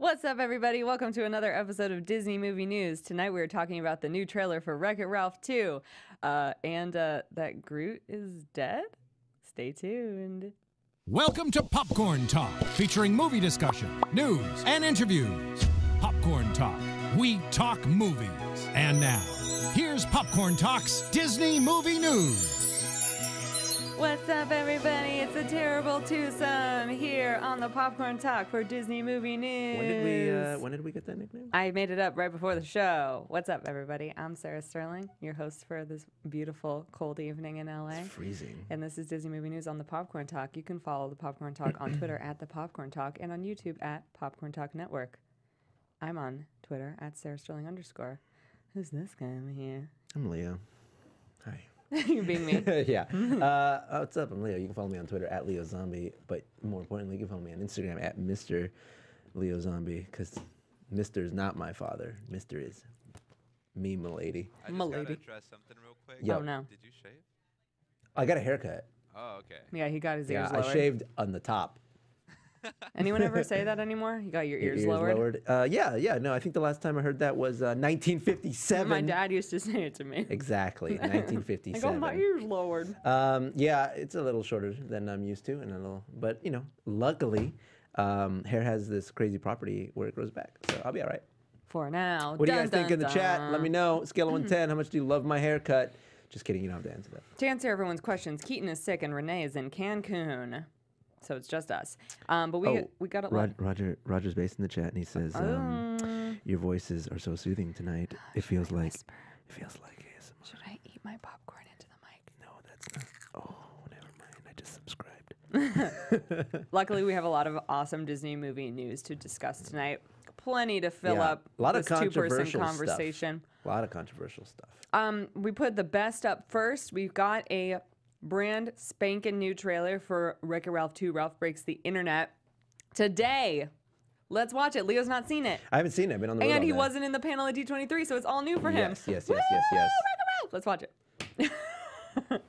What's up, everybody? Welcome to another episode of Disney Movie News. Tonight we are talking about the new trailer for Wreck-It Ralph 2, and that Groot is dead. Stay tuned. Welcome to Popcorn Talk, featuring movie discussion, news, and interviews. Popcorn Talk, we talk movies. And now, here's Popcorn Talk's Disney Movie News. What's up, everybody? It's a terrible twosome here on the Popcorn Talk for Disney Movie News. When did we get that nickname? I made it up right before the show. What's up, everybody? I'm Sarah Sterling, your host for this beautiful cold evening in LA. It's freezing. And this is Disney Movie News on the Popcorn Talk. You can follow the Popcorn Talk on Twitter at the Popcorn Talk and on YouTube at PopcornTalk Network. I'm on Twitter at Sarah Sterling _. Who's this guy over here? I'm Leo. Hi. You're being me. Yeah. What's up? I'm Leo. You can follow me on Twitter at Leo Zombie, but more importantly, you can follow me on Instagram at Mr. Leo Zombie, because Mr. is not my father. Mr. is me, milady. I just gotta address something real quick. Yep. Oh, no. Did you shave? I got a haircut. Oh, okay. Yeah, he got his ears Yeah, lowered. I shaved on the top. Anyone ever say that anymore? You got your ears lowered? Yeah. No, I think the last time I heard that was 1957. My dad used to say it to me. Exactly, 1957. I got my ears lowered. Yeah, it's a little shorter than I'm used to, and but you know, luckily, hair has this crazy property where it grows back, so I'll be all right. For now. What do you guys think in the chat? Let me know. Scale of 1 to 10. How much do you love my haircut? Just kidding. You don't have to answer that. To answer everyone's questions, Keetin is sick and Renee is in Cancun. So it's just us. But we got a lot. Roger's based in the chat, and he says, "Your voices are so soothing tonight. It feels like ASMR." Should I eat my popcorn into the mic? No, that's not. Oh, never mind. I just subscribed. Luckily, we have a lot of awesome Disney movie news to discuss tonight. Plenty to fill up a lot this of two-person controversial conversation. A lot of controversial stuff. We put the best up first. We've got a brand spanking new trailer for Wreck-It Ralph 2, Ralph Breaks the Internet. Today, let's watch it. Leo's not seen it. I haven't seen it. I've been on the road And all he day. wasn't in the panel at D23, so it's all new for him. Yes. Woo! Wreck-It Ralph! Let's watch it. What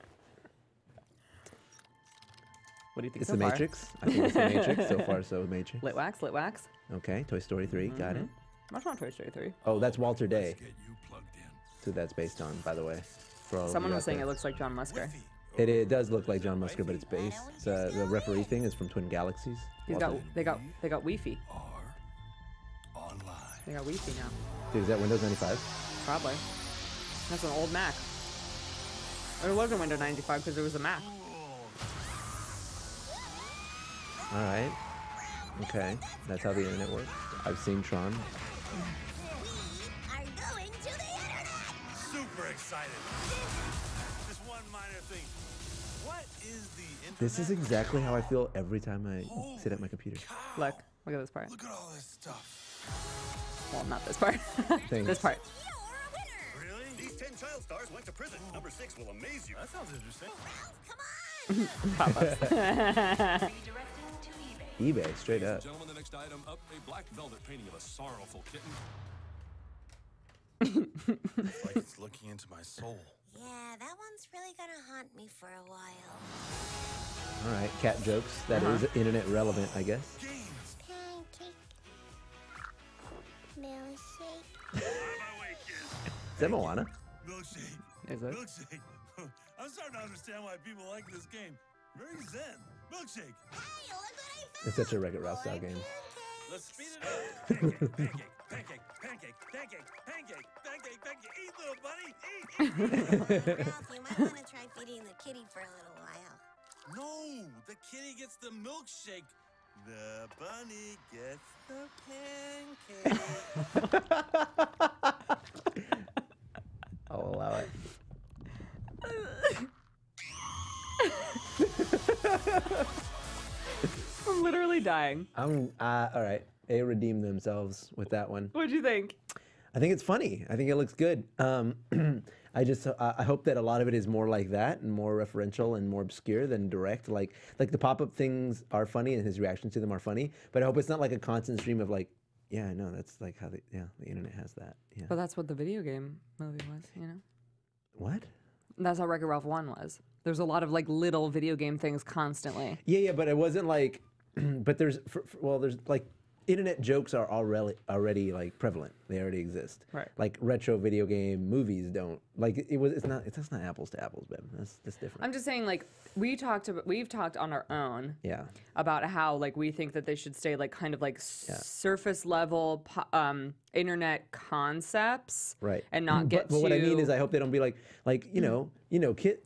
do you think It's so the far? Matrix. I think it's the Matrix. So far, so Matrix. Lit wax, lit wax. Okay, Toy Story 3. Got it. What's wrong with Toy Story 3? Oh, that's Walter Day. That's who that's based on, by the way. For all of Someone you was out saying there. it looks like John Musker. It does look like John Musker, but it's based. The referee thing is from Twin Galaxies. They got Wi-Fi. Online. They got Wi-Fi now. Dude, is that Windows 95? Probably. That's an old Mac. Or it wasn't Windows 95 because it was a Mac. All right. Okay, that's how the internet works. I've seen Tron. We are going to the internet! Super excited. Just one minor thing. What is the internet? This is exactly how I feel every time I sit at my computer. Look at this part. Look at all this stuff. Well, not this part. Thanks. This part. You're a winner! Really? These 10 child stars went to prison. Number 6 will amaze you. That sounds interesting. Ralph, come on! eBay, straight up. Gentlemen, the next item up, a black velvet painting of a sorrowful kitten. It's like it's looking into my soul. Yeah, that one's really gonna haunt me for a while. All right, cat jokes. That is internet relevant, I guess. Pancake. Milkshake. Out of my way, kid. Is that Moana? Milkshake. Is it? Milkshake. I'm starting to understand why people like this game. Very zen. Milkshake. Hey, look what I found! It's such a Wreck-It Ralph style game. Let's speed it up. Pancake, pancake, pancake, pancake, pancake, pancake, pancake, pancake. Eat, little bunny, eat. Ralph, you might want to try feeding the kitty for a little while. No, the kitty gets the milkshake. The bunny gets the pancake. I'll allow it. I'm literally dying. All right. They redeemed themselves with that one. What'd you think? I think it's funny. I think it looks good. I hope that a lot of it is more like that and more referential and more obscure than direct. Like the pop-up things are funny and his reactions to them are funny. But I hope it's not like a constant stream of like, yeah, I know that's like how the internet has that. Yeah. But that's what the video game movie was, you know? What? That's how Wreck-It Ralph 1 was. There's a lot of like little video game things constantly. Yeah, but it wasn't like, but there's like internet jokes are already like prevalent. They already exist. Right. Like retro video game movies don't like it's not apples to apples, babe. That's different. I'm just saying, like, we've talked on our own Yeah. about how, like, we think that they should stay, like, kind of like surface level internet concepts, Right. and not get but what I mean is, I hope they don't be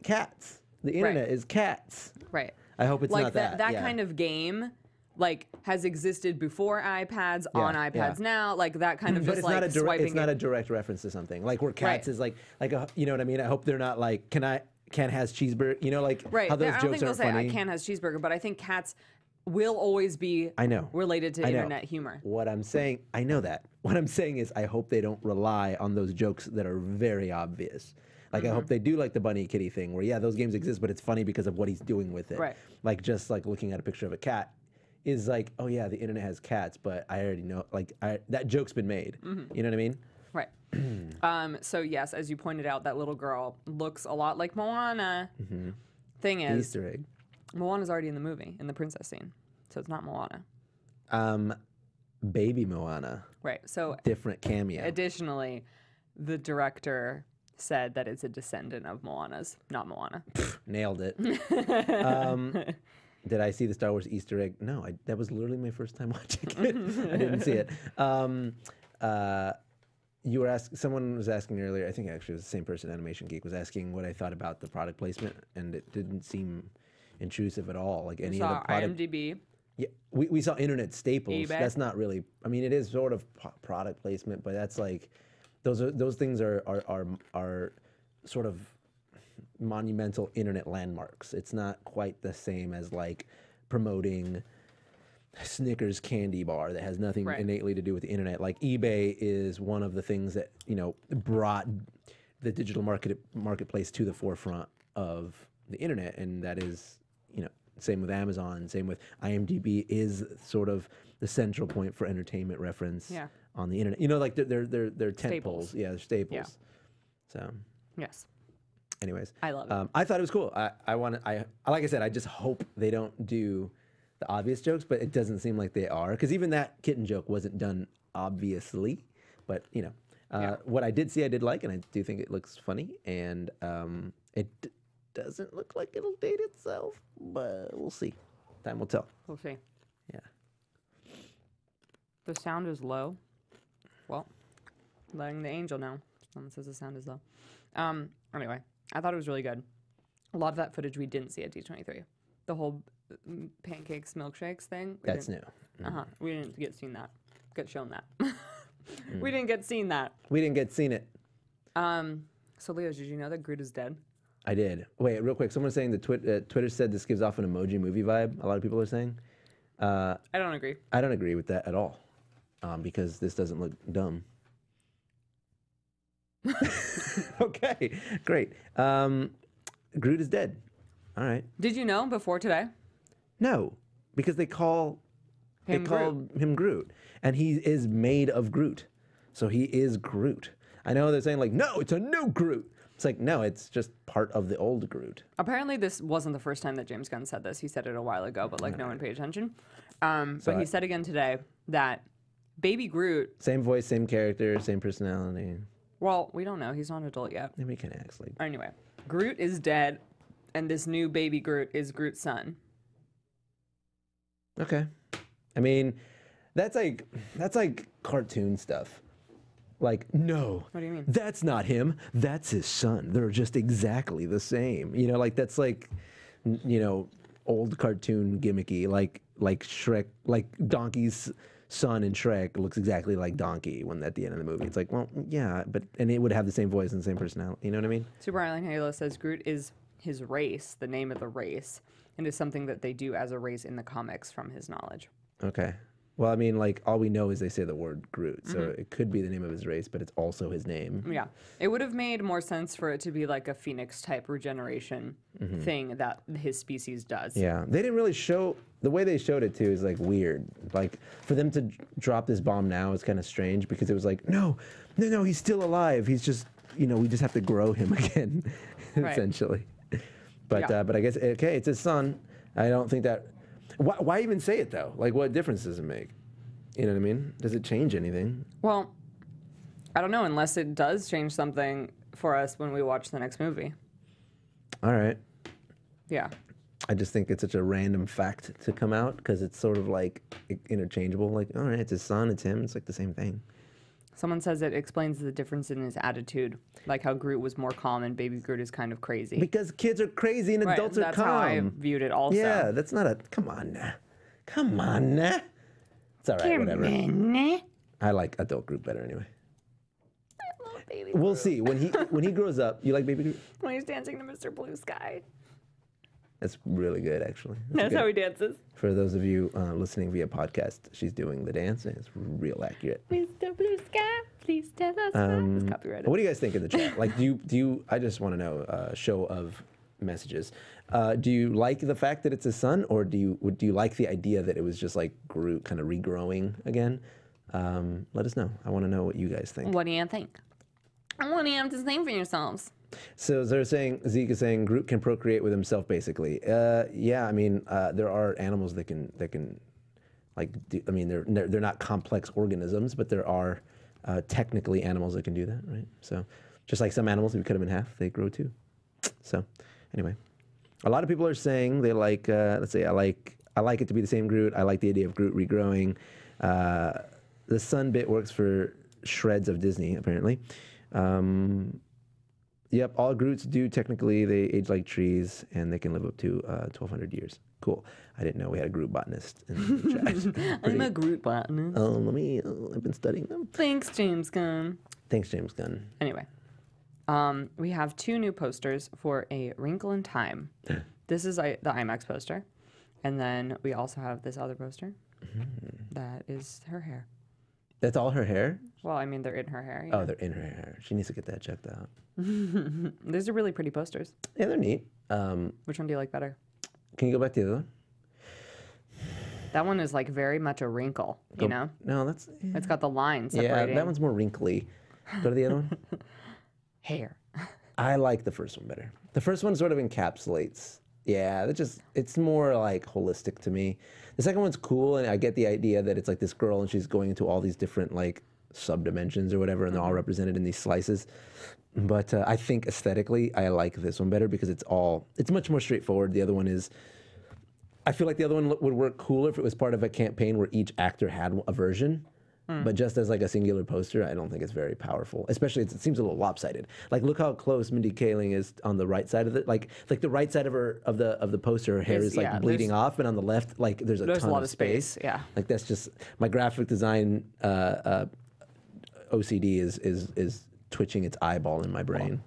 cats. The internet is cats. right. I hope it's like not that. That yeah. kind of game, like, has existed before iPads, on iPads now, like that kind of But just it's like not a direct, swiping. it's not a direct reference to something. Like where cats Right. is like a, you know what I mean? I hope they're not like can has cheeseburger, you know, like right. how those I don't jokes think they'll are say funny. I can has cheeseburger, but I think cats will always be I know. related to I know. internet humor. What I'm saying, I know that. What I'm saying is I hope they don't rely on those jokes that are very obvious. Like I hope they do like the bunny kitty thing where those games exist, but it's funny because of what he's doing with it. Right. Like just like looking at a picture of a cat is like, oh yeah, the internet has cats, but I already know that joke's been made. You know what I mean? Right. So yes, as you pointed out, that little girl looks a lot like Moana. Thing The is, Easter egg. Moana's already in the movie, in the princess scene, so it's not Moana. Baby Moana. Right. So Different cameo. additionally, the director said that it's a descendant of Moana's, not Moana. Nailed it. Did I see the Star Wars Easter egg? No, that was literally my first time watching it. I didn't see it. You were someone was asking earlier, I think actually it was the same person, Animation Geek, was asking what I thought about the product placement, and it didn't seem intrusive at all. Like any of the Saw product. IMDb. Yeah, we saw internet staples. eBay. That's not really. I mean, it is sort of product placement, but that's like, those things are sort of monumental internet landmarks. It's not quite the same as like promoting Snickers candy bar that has nothing Right. innately to do with the internet. Like eBay is one of the things that brought the digital marketplace to the forefront of the internet, and that is same with Amazon, same with IMDb is sort of the central point for entertainment reference on the internet. Like they're tent poles. Yeah, they're staples. Yeah. So Yes. anyways, I love it. I thought it was cool. I like I said, I just hope they don't do the obvious jokes, but it doesn't seem like they are, because even that kitten joke wasn't done obviously. But what I did see, I did like, and I do think it looks funny, and it doesn't look like it'll date itself, but we'll see. Time will tell. We'll see. Yeah. The sound is low. Well, letting the angel know. Someone says the sound is low. Anyway, I thought it was really good. A lot of that footage we didn't see at D23. The whole pancakes, milkshakes thing. That's new. We didn't get shown that. We didn't get seen that. We didn't get seen it. So Leo, did you know that Groot is dead? I did. Wait, real quick. Someone's saying that Twitter said this gives off an emoji movie vibe. A lot of people are saying. I don't agree. I don't agree with that at all, because this doesn't look dumb. Okay, great. Groot is dead. All right. Did you know before today? No, because they call him Groot, and he is made of Groot, so he is Groot. I know they're saying like, no, it's a new Groot. It's like, no, it's just part of the old Groot. Apparently, this wasn't the first time that James Gunn said this. He said it a while ago, but like no one paid attention. But he said again today that Baby Groot. Same voice, same character, same personality. Well, we don't know. He's not an adult yet. Maybe he can act like. Anyway, Groot is dead, and this new baby Groot is Groot's son. Okay, I mean, that's like cartoon stuff. Like, no. What do you mean? That's not him. That's his son. They're just exactly the same. Like that's like, old cartoon gimmicky. Like Shrek, like Donkey's son in Shrek looks exactly like Donkey when at the end of the movie. It's like, well, yeah, and it would have the same voice and the same personality. You know what I mean? Super Island Halo says Groot is his race, the name of the race, and is something that they do as a race in the comics from his knowledge. Okay. Well, I mean, like, all we know is they say the word Groot, so it could be the name of his race, but it's also his name. Yeah. It would have made more sense for it to be like a Phoenix-type regeneration thing that his species does. Yeah. They didn't really show... The way they showed it, too, is, like, weird. Like, for them to drop this bomb now is kind of strange, because it was like, no, he's still alive. He's just, we just have to grow him again, essentially. But, but I guess, okay, it's his son. I don't think that... Why even say it, though? Like, what difference does it make? You know what I mean? Does it change anything? Well, I don't know, unless it does change something for us when we watch the next movie. All right. Yeah. I just think it's such a random fact to come out because it's sort of like interchangeable. Like, all right, it's his son, it's him. It's like the same thing. Someone says it explains the difference in his attitude, like how Groot was more calm and Baby Groot is kind of crazy. Because kids are crazy and Right, adults are that's calm. how I viewed it also. Yeah, that's not a. Come on now. Come on now. It's all right, whatever. I like adult Groot better anyway. I love Baby We'll see. When he grows up, you like Baby Groot? when he's dancing to Mr. Blue Sky. That's really good, actually. That's good. how he dances. For those of you listening via podcast, she's doing the dance, and it's real accurate. Mr. Blue Sky, please tell us why. It's copyrighted. What do you guys think in the chat? Like, do you? I just want to know. Show of messages. Do you like the fact that it's his son, or do you like the idea that it was just like Groot kind of regrowing again? Let us know. I want to know what you guys think. What do you think? What do you have to say for yourselves? So they're saying, Zeke is saying Groot can procreate with himself, basically. Yeah, I mean, there are animals that can like, I mean, they're not complex organisms, but there are technically animals that can do that, right? So just like some animals, if you cut them in half, they grow too. So anyway, a lot of people are saying they like, let's say, I like it to be the same Groot. I like the idea of Groot regrowing. The sun bit works for shreds of Disney, apparently. Yep, all Groots do technically. They age like trees, and they can live up to 1,200 years. Cool. I didn't know we had a Groot botanist in the chat. I'm a Groot botanist. I've been studying them. Thanks, James Gunn. Thanks, James Gunn. Anyway, we have 2 new posters for A Wrinkle in Time. This is the IMAX poster. And then we also have this other poster. That is her hair. That's all her hair? Well, I mean, they're in her hair. Yeah. Oh, they're in her hair. She needs to get that checked out. These are really pretty posters. Yeah, they're neat. Which one do you like better? Can you go back to the other one? That one is like very much a wrinkle, you know? No, that's... Yeah. It's got the line Yeah, separating. that one's more wrinkly. Go to the other one. Hair. I like the first one better. The first one sort of encapsulates. Yeah, it's more like holistic to me. The second one's cool, and I get the idea that it's like this girl and she's going into all these different like subdimensions or whatever, and they're all represented in these slices. But I think aesthetically, I like this one better because it's much more straightforward. The other one is, I feel like the other one would work cooler if it was part of a campaign where each actor had a version. But just as like a singular poster, I don't think it's very powerful. Especially, it seems a little lopsided. Like, look how close Mindy Kaling is on the right side of it. Like the right side of the poster, her hair is like bleeding off, and on the left, like there's a ton lot of space. Yeah, like that's just my graphic design OCD is twitching its eyeball in my brain.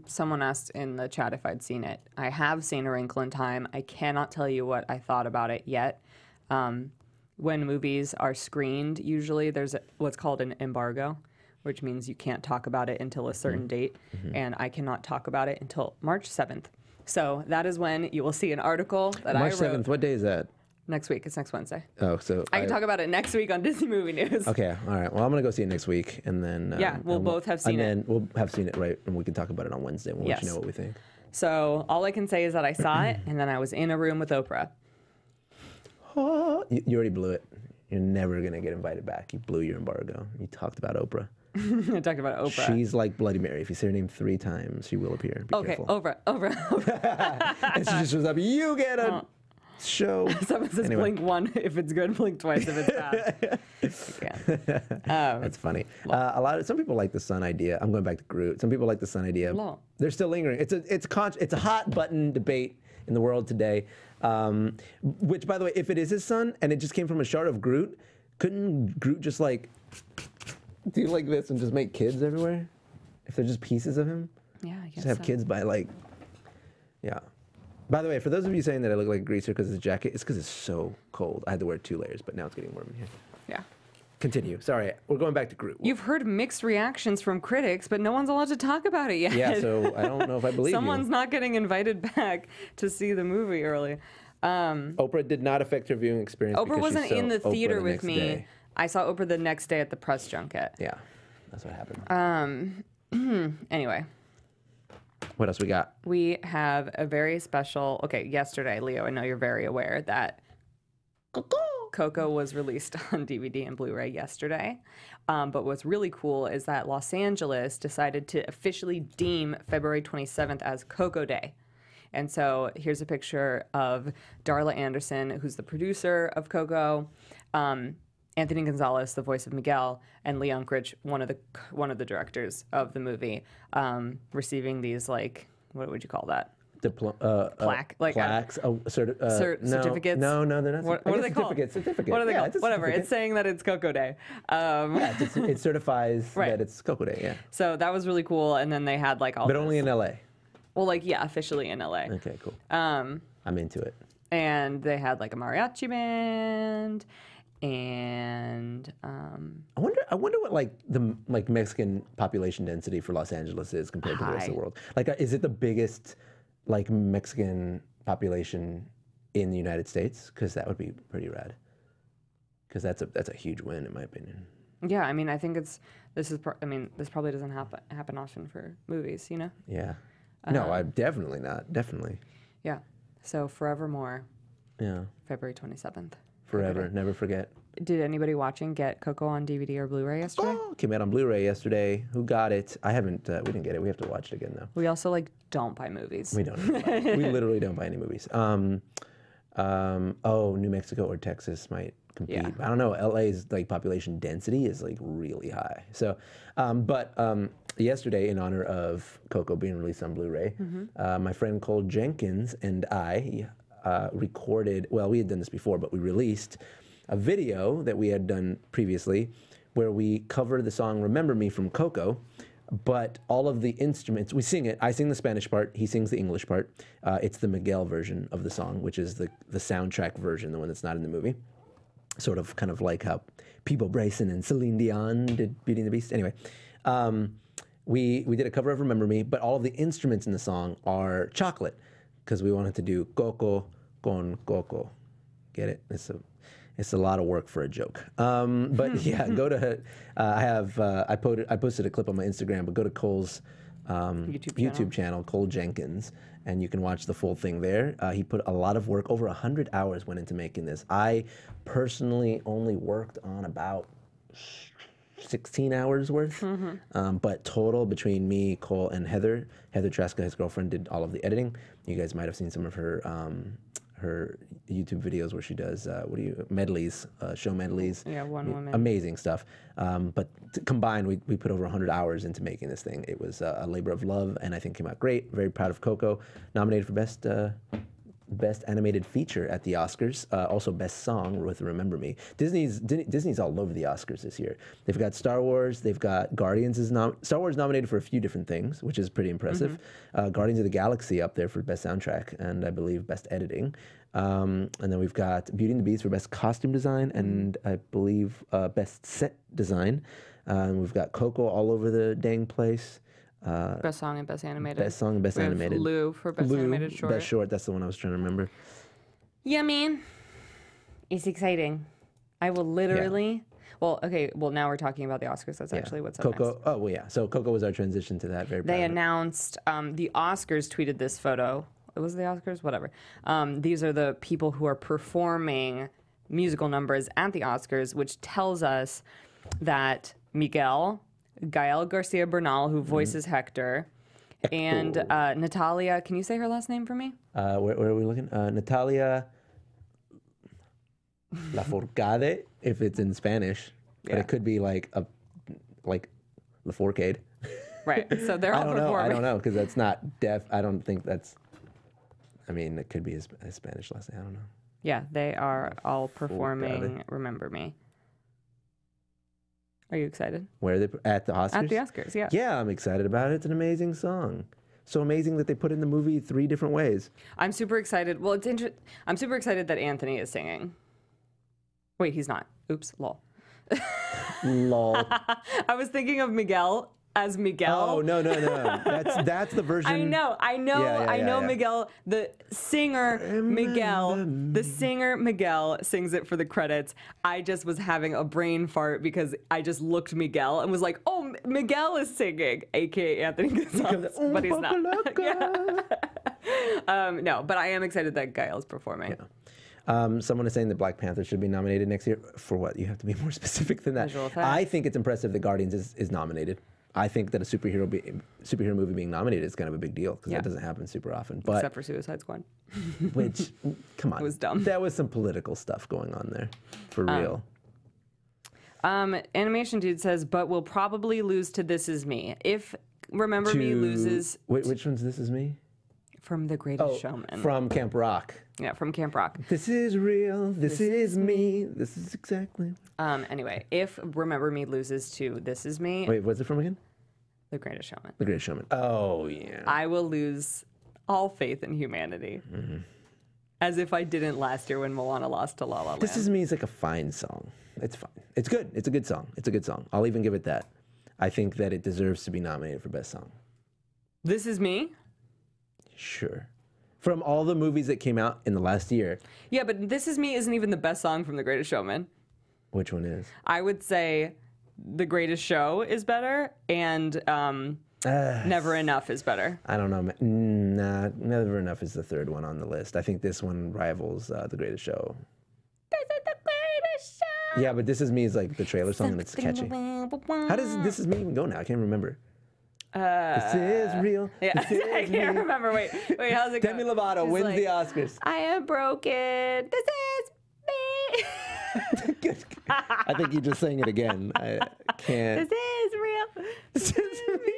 Someone asked in the chat if I'd seen it. I have seen A Wrinkle in Time. I cannot tell you what I thought about it yet. When movies are screened, usually there's what's called an embargo, which means you can't talk about it until a certain date, and I cannot talk about it until March 7th. So that is when you will see an article that March I wrote. 7th, what day is that? Next week. It's next Wednesday. Oh, so I can talk about it next week on Disney Movie News. Okay, all right. Well, I'm gonna go see it next week, and then Yeah, we'll both have seen it. And then we'll have seen it, right? And we can talk about it on Wednesday. We'll let you Yes. know what we think. So all I can say is that I saw it, and then I was in a room with Oprah. Oh, you already blew it. You're never gonna get invited back. You blew your embargo. You talked about Oprah. I talked about Oprah. She's like Bloody Mary. If you say her name 3 times, she will appear. Be okay, careful. Oprah. And she just shows up. You get a show. Someone says Anyway. blink 1 if it's good, blink twice if it's bad. Yeah. That's funny. Some people like the sun idea. I'm going back to Groot. Some people like the sun idea. Law. They're still lingering. It's a hot button debate in the world today. Which, by the way, if it is his son and it just came from a shard of Groot, couldn't Groot just like do like this and just make kids everywhere? If they're just pieces of him, Yeah, I guess just have so. kids by like, yeah. By the way, for those of you saying that I look like a greaser because of the jacket, it's because it's so cold. I had to wear 2 layers, but now it's getting warm in here. Yeah. Continue. Sorry, we're going back to Groot. You've heard mixed reactions from critics, but no one's allowed to talk about it yet. Yeah, so I don't know if I believe Someone's you. not getting invited back to see the movie early. Oprah did not affect her viewing experience. Oprah because she wasn't saw in the Oprah theater the with next me. day. I saw Oprah the next day at the press junket. Yeah, that's what happened. Anyway, What else we got? we have a very special. Okay, yesterday, Leo, I know you're very aware that Coco Coco was released on DVD and Blu-ray yesterday. But what's really cool is that Los Angeles decided to officially deem February 27th as Coco Day. And so here's a picture of Darla Anderson, who's the producer of Coco, Anthony Gonzalez, the voice of Miguel, and Lee Unkrich, one of the directors of the movie, receiving these, like, what would you call that? Plaque, like plaques, certificates. No, they're not. What are they called? Certificate. What are they called? Whatever. Certificate. It's saying that it's Coco Day. It certifies that it's Coco Day. Yeah. So that was really cool. And then they had like all. But only in LA. Well, like officially in LA. Okay, cool. I'm into it. And they had like a mariachi band, and I wonder what like the Mexican population density for Los Angeles is compared to the rest of the world. Like, is it the biggest like Mexican population in the United States? Because that would be pretty rad. Because that's a huge win in my opinion. Yeah, I mean, I think this probably doesn't happen often for movies, you know? Yeah. No, I definitely not. Definitely. Yeah. So Forevermore. Yeah. February 27th. Forever. Never forget. Did anybody watching get Coco on DVD or Blu-ray yesterday? Oh, came out on Blu-ray yesterday. Who got it? I haven't. We didn't get it. We have to watch it again though. We also don't buy movies. We don't. We literally don't buy any movies. New Mexico or Texas might compete. Yeah. I don't know. LA's like population density is like really high. So, yesterday in honor of Coco being released on Blu-ray, my friend Cole Jenkins and I recorded. Well, we had done this before, but we released a video that we had done previously where we cover the song Remember Me from Coco, but all of the instruments, we sing it. I sing the Spanish part, he sings the English part. It's the Miguel version of the song, which is the soundtrack version, the one that's not in the movie. Sort of kind of like how Peebo Bryson and Celine Dion did Beauty and the Beast. Anyway, we did a cover of Remember Me, but all of the instruments in the song are chocolate because we wanted to do Coco con Coco. Get it? It's a lot of work for a joke. But yeah, go to, I posted a clip on my Instagram, but go to Cole's YouTube channel, Cole Jenkins, and you can watch the full thing there. He put a lot of work, over 100 hours went into making this. I personally only worked on about 16 hours worth, but total between me, Cole, and Heather Traska, his girlfriend, did all of the editing. You guys might have seen some of her YouTube videos where she does medleys, show medleys. Yeah, one woman. Amazing stuff. But combined, we put over 100 hours into making this thing. It was a labor of love, and I think came out great. Very proud of Coco, nominated for Best Animated Feature at the Oscars. Also Best Song with Remember Me. Disney's all over the Oscars this year. They've got Star Wars. They've got Guardians. Star Wars nominated for a few different things, which is pretty impressive. Guardians of the Galaxy up there for Best Soundtrack and I believe Best Editing. And then we've got Beauty and the Beast for Best Costume Design and I believe Best Set Design. We've got Coco all over the dang place. Best Song and Best Animated. Best Song and Best we have Animated. Lou for Best Animated Short. Best Short, that's the one I was trying to remember. Yeah, man. It's exciting. I will literally... Well, okay, now we're talking about the Oscars. That's actually what's up Coco. next. Oh, well, yeah. So Coco was our transition to that. Very proud They of it. announced... the Oscars tweeted this photo. Was it the Oscars? Whatever. These are the people who are performing musical numbers at the Oscars, which tells us that Miguel... Gael Garcia Bernal, who voices Hector, and Natalia. Can you say her last name for me? Where are we looking? Natalia Lafourcade, if it's in Spanish, but it could be like Lafourcade. Right. So they're all performing. I don't know because that's not deaf. I don't think that's. I mean, it could be his Spanish last name. I don't know. Yeah, they are all performing Remember Me. Are you excited? Where are they at the Oscars? At the Oscars, yeah. Yeah, I'm excited about it. It's an amazing song. So amazing that they put in the movie 3 different ways. I'm super excited. Well, I'm super excited that Anthony is singing. Wait, he's not. Oops, lol. Lol. I was thinking of Miguel as Miguel. Oh, no. That's the version. I know. Yeah. Miguel, the singer Miguel sings it for the credits. I just was having a brain fart because I just looked Miguel and was like, oh, Miguel is singing, aka Anthony Gonzalez, but he's not. No, but I am excited that Gael's performing. Someone is saying that Black Panther should be nominated next year. For what? You have to be more specific than that. Visual effects. I think it's impressive that Guardians is nominated. I think that a superhero movie being nominated is kind of a big deal because that doesn't happen super often. But Except for Suicide Squad. which, come on, It was dumb. That was some political stuff going on there, for real. Animation Dude says, but we'll probably lose to This Is Me. If Remember Me loses Wait, which one's This Is Me? from The Greatest Showman. From Camp Rock. Yeah, from Camp Rock. This is real. This is me. This is exactly. Anyway, if Remember Me loses to This Is Me, Wait, what's it from again? The Greatest Showman, The Greatest Showman. Oh, yeah. I will lose all faith in humanity. As if I didn't last year when Moana lost to La La Land. This Is Me is like a fine song. It's fine. It's good. It's a good song. It's a good song. I'll even give it that. I think that it deserves to be nominated for Best Song. This Is Me? Sure. From all the movies that came out in the last year. Yeah, but This Is Me isn't even the best song from The Greatest Showman. Which one is? I would say The Greatest Show is better, and Never Enough is better. I don't know. Nah, Never Enough is the third one on the list. I think this one rivals The Greatest Show. This is the greatest show. Yeah, but This Is Me is like the trailer song and it's catchy. How does This Is Me even go now? I can't remember. This is real. Yeah, This is I can't me. remember. Wait, how's it go? Demi Lovato She's wins like, the Oscars. I am broken. This is me. I think you just sang it again. I can't. This is real. This is me.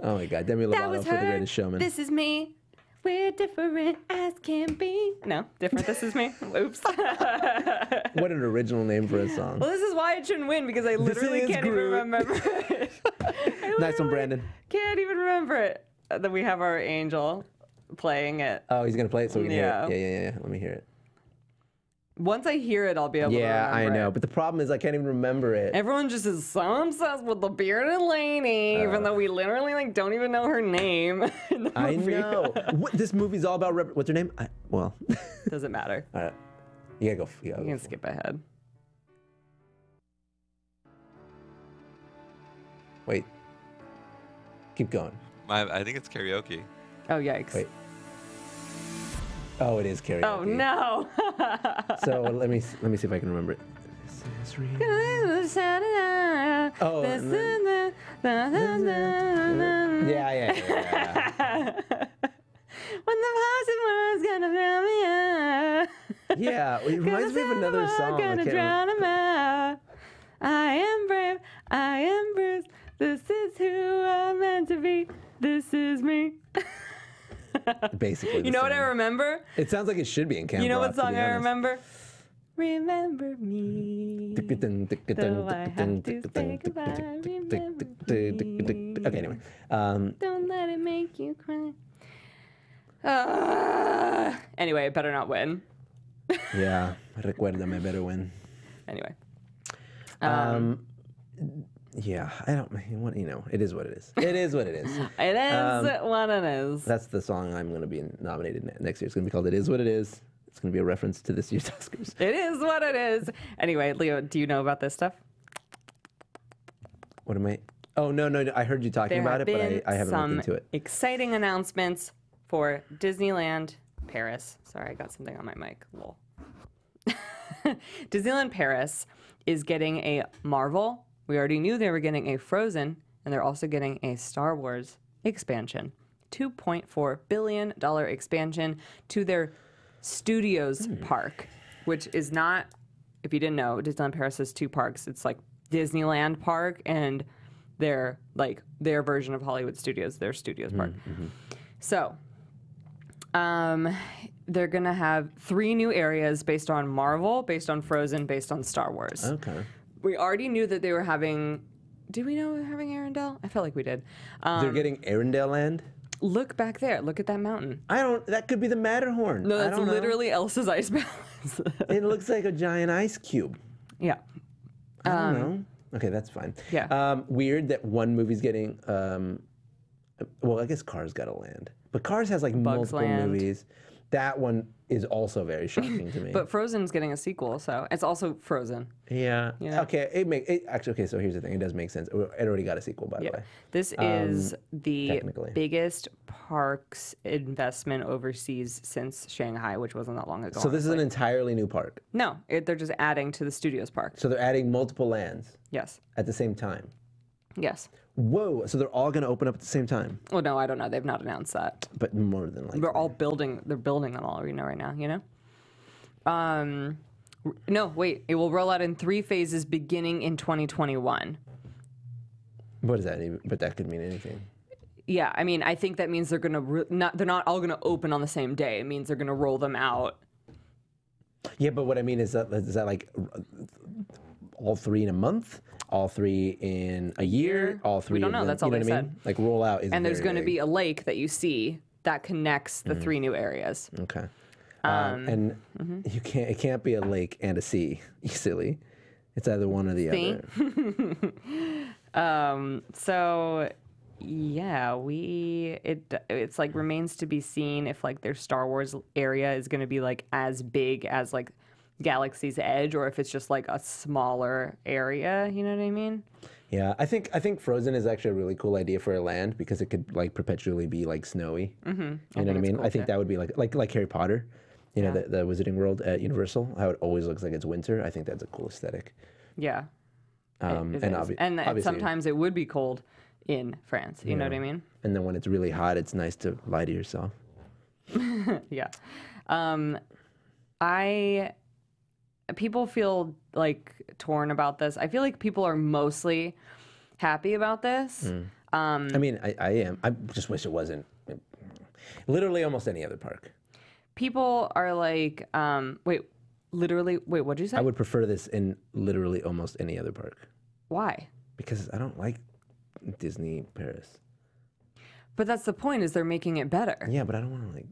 Oh my God, Demi That Lovato was for The her. Greatest Showman. This is me. We're different as can be. No, different. This is me. Oops. What an original name for a song. Well, this is why it shouldn't win because I literally is can't even Groot. remember it. I Nice one, literally Brandon. Can't even remember it. That we have our angel playing it. Oh, he's gonna play it so we can Yeah. hear it. Yeah. Let me hear it. Once I hear it, I'll be able to Yeah, remember I know. it. But the problem is I can't even remember it. Everyone just is so obsessed with the bearded lady, even though we literally like don't even know her name in the I movie. know. This movie's all about what's her name? Well, Doesn't matter. all right. You gotta go. You gotta You go can for it. skip ahead. Wait. Keep going. I think it's karaoke. Oh yikes! Wait. Oh, it is karaoke. Oh no! So let me see if I can remember it. This is real. Oh, This and then- is the- Yeah. When the possible world's gonna drown me out. Yeah, it reminds me of another song. I Gonna can't drown him out. I am brave. I am bruised. This is who I'm meant to be. This is me. Basically, You know what I remember? It sounds like it should be in Camp You know Rock, what to song be I honest. remember? Remember me. Though I have to say goodbye, remember me. Okay, anyway. Don't let it make you cry. Anyway, it better not win. Yeah, recuérdame better win. Anyway. Yeah, I don't. You know, it is what it is. It is what it is. It is what it is. That's the song I'm going to be nominated next year. It's going to be called "It Is What It Is." It's going to be a reference to this year's Oscars. It is what it is. Anyway, Leo, do you know about this stuff? What am I? Oh no! I heard you talking about it, but I haven't looked into it. Exciting announcements for Disneyland Paris. Sorry, I got something on my mic. Lol. Disneyland Paris is getting a Marvel. We already knew they were getting a Frozen, and they're also getting a Star Wars expansion. $2.4 billion expansion to their Studios Park, which is not, if you didn't know, Disneyland Paris has two parks. It's like Disneyland Park and their version of Hollywood Studios, their Studios Park. So, they're going to have 3 new areas based on Marvel, based on Frozen, based on Star Wars. Okay. We already knew that they were having... Did we know we were having Arendelle? I felt like we did. They're getting Arendelle Land. Look back there. Look at that mountain. I don't. That could be the Matterhorn. No, I that's don't know. literally Elsa's ice palace. It looks like a giant ice cube. Yeah. I don't know. Okay, that's fine. Yeah. Weird that one movie's getting. Well, I guess Cars got a land, but Cars has like multiple Land. movies. that one is also very shocking to me. But Frozen's getting a sequel, so it's also Frozen. Yeah. Yeah. Okay. Actually, okay. So here's the thing. It does make sense. It already got a sequel, by the way. This is the technically. biggest parks investment overseas since Shanghai, which wasn't that long ago. So this is an honestly. entirely new park. No, they're just adding to the Studios Park. So they're adding multiple lands Yes. at the same time. Yes. Whoa. So they're all going to open up at the same time. Well, no, I don't know. They've not announced that. But more than likely. They're all building. They're building them all right now. You know. No, wait. It will roll out in 3 phases beginning in 2021. What does that mean? But that could mean anything. Yeah, I mean, I think that means they're gonna they're not all gonna open on the same day. It means they're gonna roll them out. Yeah, but what I mean is that like all 3 in a month, all 3 in a year, all 3. We don't know. That's all you know they what I mean? Like roll out is. And there's very going to vague. be a lake that you see that connects the 3 new areas. Okay. And you can't. It can't be a lake and a sea. You silly. It's either one or the See? other. So yeah, it's like remains to be seen if like their Star Wars area is going to be like as big as like Galaxy's Edge, or if it's just like a smaller area. You know what I mean? Yeah, I think Frozen is actually a really cool idea for a land because it could like perpetually be like snowy. You know what I mean? cool I think too. that would be like Harry Potter. You know, the Wizarding World at Universal, how it always looks like it's winter. I think that's a cool aesthetic. Yeah. It And is. obviously, sometimes it would be cold in France. You know what I mean? and then when it's really hot, it's nice to lie to yourself. Yeah. People feel like torn about this. I feel like people are mostly happy about this. I mean, I am. I just wish it wasn't. Literally almost any other park. People are like, wait, what'd you say? I would prefer this in literally almost any other park Why? because I don't like Disney Paris. But that's the point, is they're making it better. Yeah, but I don't want to like.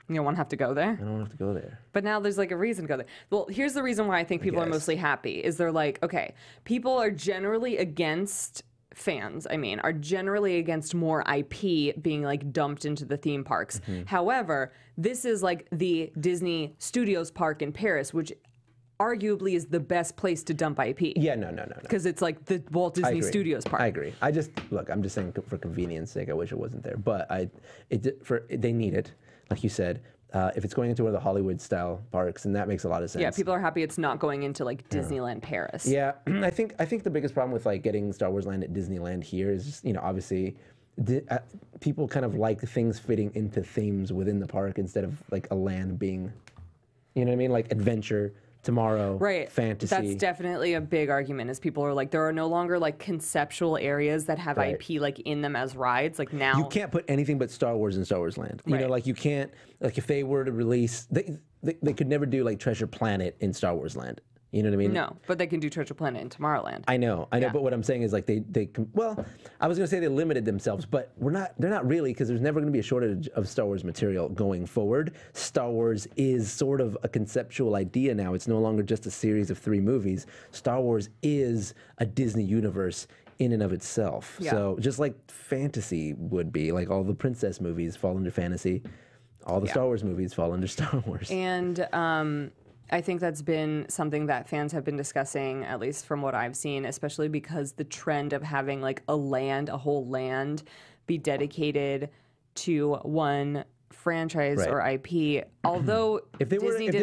You don't want to have to go there. I don't want to have to go there. But now there's like a reason to go there. Well, here's the reason why I think people are guess. mostly happy, is they're like, okay, people are generally against are generally against more IP being like dumped into the theme parks. However, this is like the Disney Studios Park in Paris, which arguably is the best place to dump IP. Yeah, no. Because it's like the Walt Disney agree. Studios Park. I agree. I'm just saying for convenience sake, I wish it wasn't there. But they need it, like you said. If it's going into one of the Hollywood style parks, and that makes a lot of sense. Yeah, people are happy it's not going into like Disneyland Paris. Yeah, I think the biggest problem with like getting Star Wars Land at Disneyland here is just, obviously people kind of like things fitting into themes within the park instead of like a land being, you know what I mean, like adventure. Tomorrow, Right. fantasy. That's definitely a big argument, is people are like, there are no longer like conceptual areas that have Right. IP like in them as rides. Like now You can't put anything but Star Wars in Star Wars Land. You know, Right. like you can't, like if they were to release, they could never do like Treasure Planet in Star Wars Land. You know what I mean? No, but they can do Treasure Planet in Tomorrowland. I know, Yeah. but what I'm saying is like well, I was gonna say they limited themselves, but they're not really, because there's never gonna be a shortage of Star Wars material going forward. Star Wars is sort of a conceptual idea now. It's no longer just a series of 3 movies. Star Wars is a Disney universe in and of itself. Yeah. So just like fantasy would be, like all the princess movies fall under fantasy, all the Star Wars movies fall under Star Wars. And I think that's been something that fans have been discussing, at least from what I've seen, especially because the trend of having like a whole land be dedicated to one franchise Right. or IP. Although Disney did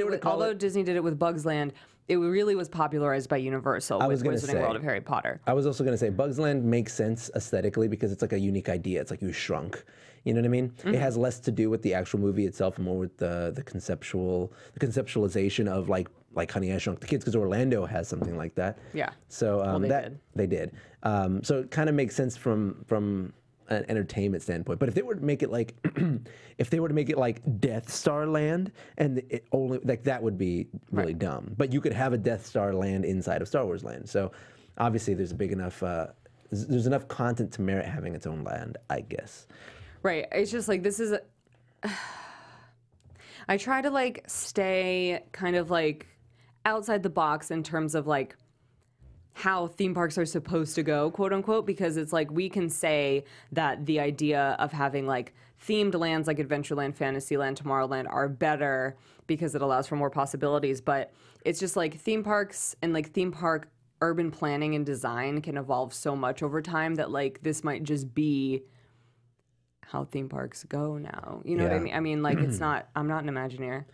it with Bugs Land, it really was popularized by Universal with Wizarding World of Harry Potter. I was also going to say Bugs Land makes sense aesthetically because it's like a unique idea. It's like you shrunk. You know what I mean? It has less to do with the actual movie itself and more with the conceptualization of like Honey, I Shrunk the Kids, because Orlando has something like that. Yeah. So they they did. So it kind of makes sense from an entertainment standpoint. But if they were to make it like Death Star Land, and it only like that would be really dumb. But you could have a Death Star Land inside of Star Wars Land. So obviously there's a big enough there's enough content to merit having its own land, I guess. Right. It's just like, I try to like stay kind of like outside the box in terms of like how theme parks are supposed to go, quote unquote, because it's like we can say that the idea of having like themed lands like Adventureland, Fantasyland, Tomorrowland are better because it allows for more possibilities, but it's just like theme parks and like theme park urban planning and design can evolve so much over time that like this might just be how theme parks go now. You know what I mean? I mean, like it's not, I'm not an Imagineer.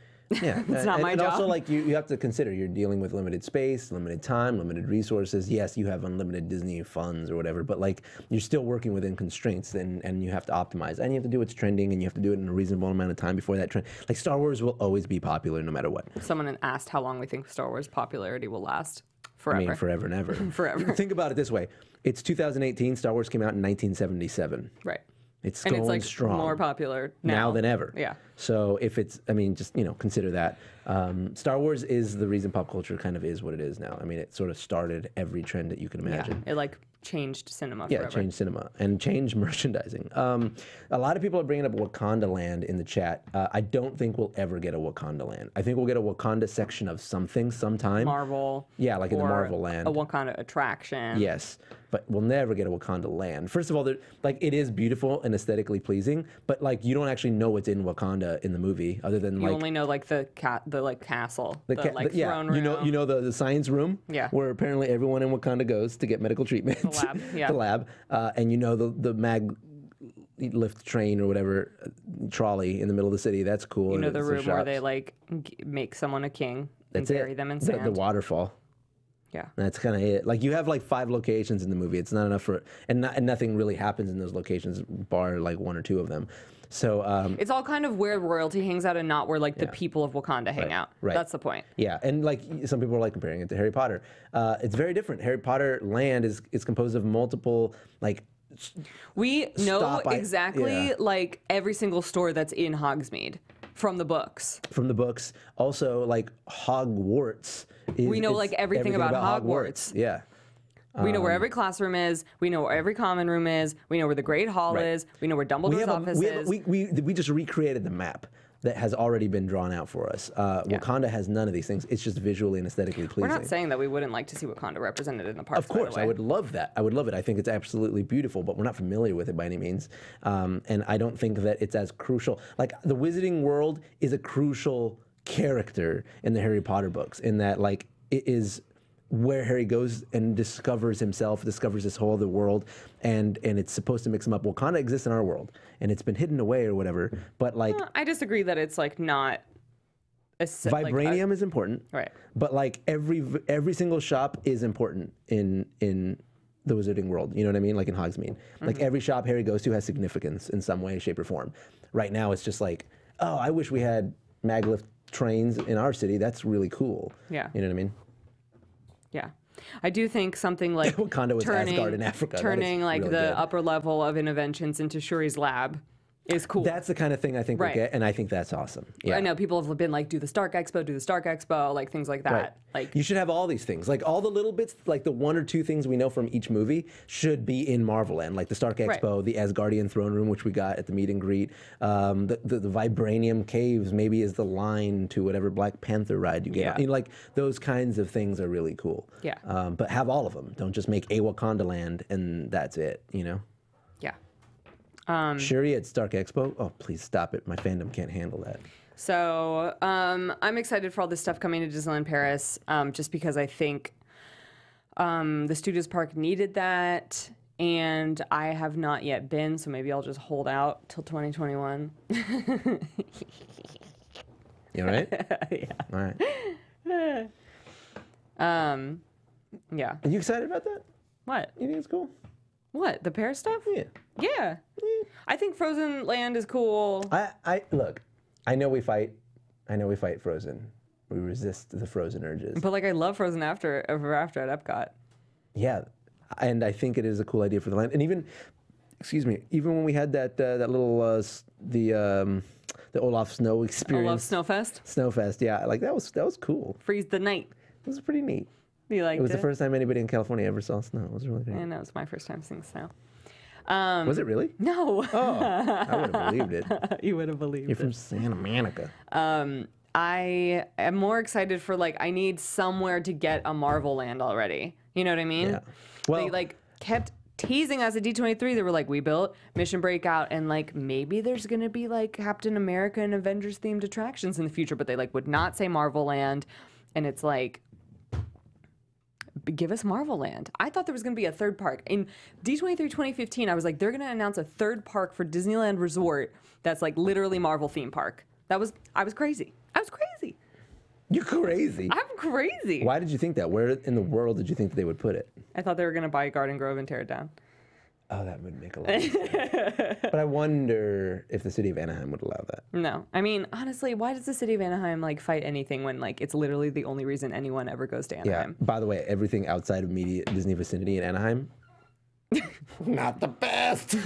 Yeah, it's not my and job. also, like, you have to consider you're dealing with limited space, limited time, limited resources. Yes, you have unlimited Disney funds or whatever, but like you're still working within constraints, and you have to optimize, and you have to do what's trending, and you have to do it in a reasonable amount of time before that trend. Like Star Wars will always be popular no matter what. Someone asked how long we think Star Wars popularity will last. Forever. I mean, forever and ever. Forever. Think about it this way: it's 2018. Star Wars came out in 1977. Right. It's and going it's like strong. more popular now than ever. Yeah. So if it's, I mean, just, consider that. Star Wars is the reason pop culture kind of is what it is now. I mean, it sort of started every trend that you can imagine. Yeah. It like changed cinema Yeah, forever. it changed cinema and changed merchandising. A lot of people are bringing up Wakanda Land in the chat. I don't think we'll ever get a Wakanda Land. I think we'll get a Wakanda section of something sometime. Marvel. Yeah, like in the or Marvel Land. A Wakanda attraction. Yes, but we'll never get a Wakanda Land. First of all, like it is beautiful and aesthetically pleasing, but like you don't actually know what's in Wakanda in the movie, other than You like only know like the like castle, the yeah, throne room. you know the science room, Yeah. where apparently everyone in Wakanda goes to get medical treatment. The lab, yeah. The lab, and you know the mag lift train or whatever trolley in the middle of the city. That's cool. You know and the it's room where shops. they like make someone a king That's and bury it. them in The sand. waterfall. Yeah. That's kind of it. Like you have like 5 locations in the movie. It's not enough for, and nothing really happens in those locations, bar like 1 or 2 of them. So It's all kind of where royalty hangs out and not where like the Yeah. people of Wakanda hang out. right. That's the point. yeah, and like some people are like comparing it to Harry Potter. It's very different. Harry Potter land is composed of multiple like. We know Stop, exactly yeah. like every single store that's in Hogsmeade from the books. From the books, also like Hogwarts. We know, it's like, everything about Hogwarts. Yeah. We know where every classroom is. We know where every common room is. We know where the Great Hall Right. is. We know where Dumbledore's office is. We just recreated the map that has already been drawn out for us. Wakanda has none of these things. It's just visually and aesthetically pleasing. We're not saying that we wouldn't like to see Wakanda represented in the parks. Of course, by the I way. would love that. I would love it. I think it's absolutely beautiful, but we're not familiar with it by any means. And I don't think that it's as crucial. Like, the Wizarding World is a crucial character in the Harry Potter books, in that, like, it is where Harry goes and discovers himself, discovers this whole other world, and it's supposed to mix him up. Wakanda exists in our world, and it's been hidden away or whatever, but, like, I disagree that it's like not. vibranium is important, Right. But like every single shop is important in the Wizarding World. You know what I mean? Like in Hogsmeade, like every shop Harry goes to has significance in some way, shape, or form. Right now, it's just like, oh, I wish we had maglift trains in our city. That's really cool. Yeah. You know what I mean? Yeah. I do think something like Wakanda was Asgard in Africa. That is turning like real the good. upper level of interventions into Shuri's lab is cool. That's the kind of thing I think Right. we'll get, and I think that's awesome. Yeah. I know people have been like, do the Stark Expo, like things like that. Right. Like You should have all these things. Like all the little bits, like the 1 or 2 things we know from each movie should be in Marvel Land. Like the Stark Expo, the Asgardian throne room, which we got at the meet and greet. The Vibranium Caves maybe is the line to whatever Black Panther ride you get. Yeah. on. You know, like those kinds of things are really cool. Yeah. But have all of them. Don't just make a Wakanda Land and that's it, you know? yeah. Shuri at Stark Expo? Oh, please stop it. My fandom can't handle that. So I'm excited for all this stuff coming to Disneyland Paris, just because I think the Studios Park needed that, and I have not yet been, so maybe I'll just hold out till 2021. You all right? Yeah. All right. Yeah. Are you excited about that? What? You think it's cool? What? The Paris stuff? Yeah. Yeah. I think Frozen Land is cool. I look. I know we fight Frozen. We resist the Frozen urges. But like, I love Frozen Ever After at Epcot. Yeah, and I think it is a cool idea for the land. And even, even when we had that little the Olaf Snow experience. I love Snowfest. Snowfest, yeah, like that was cool. Freeze the Night. It was pretty neat. You liked It was the first time anybody in California ever saw snow. It was really great. I know, it's my first time seeing snow. Was it really? No. Oh, I would have believed it. You would have believed You're it. from Santa Monica. I am more excited for, like, I need somewhere to get a Marvel Land already. You know what I mean? Yeah. Well, They like kept teasing us at D23. They were like, we built Mission Breakout, and like maybe there's gonna be like Captain America and Avengers themed attractions in the future, but they like would not say Marvel Land, and it's like, give us Marvel Land. I thought there was gonna be a third park in D23 2015. I was like, they're gonna announce a third park for Disneyland Resort that's like literally Marvel theme park. I was crazy. I was crazy. you're crazy. I'm crazy. Why did you think that? Where in the world did you think that they would put it? I thought they were gonna buy Garden Grove and tear it down. Oh, that would make a lot of sense. But I wonder if the city of Anaheim would allow that. No, I mean honestly, why does the city of Anaheim like fight anything when like it's literally the only reason anyone ever goes to Yeah. Anaheim? By the way, everything outside of immediate Disney vicinity in Anaheim, not the best.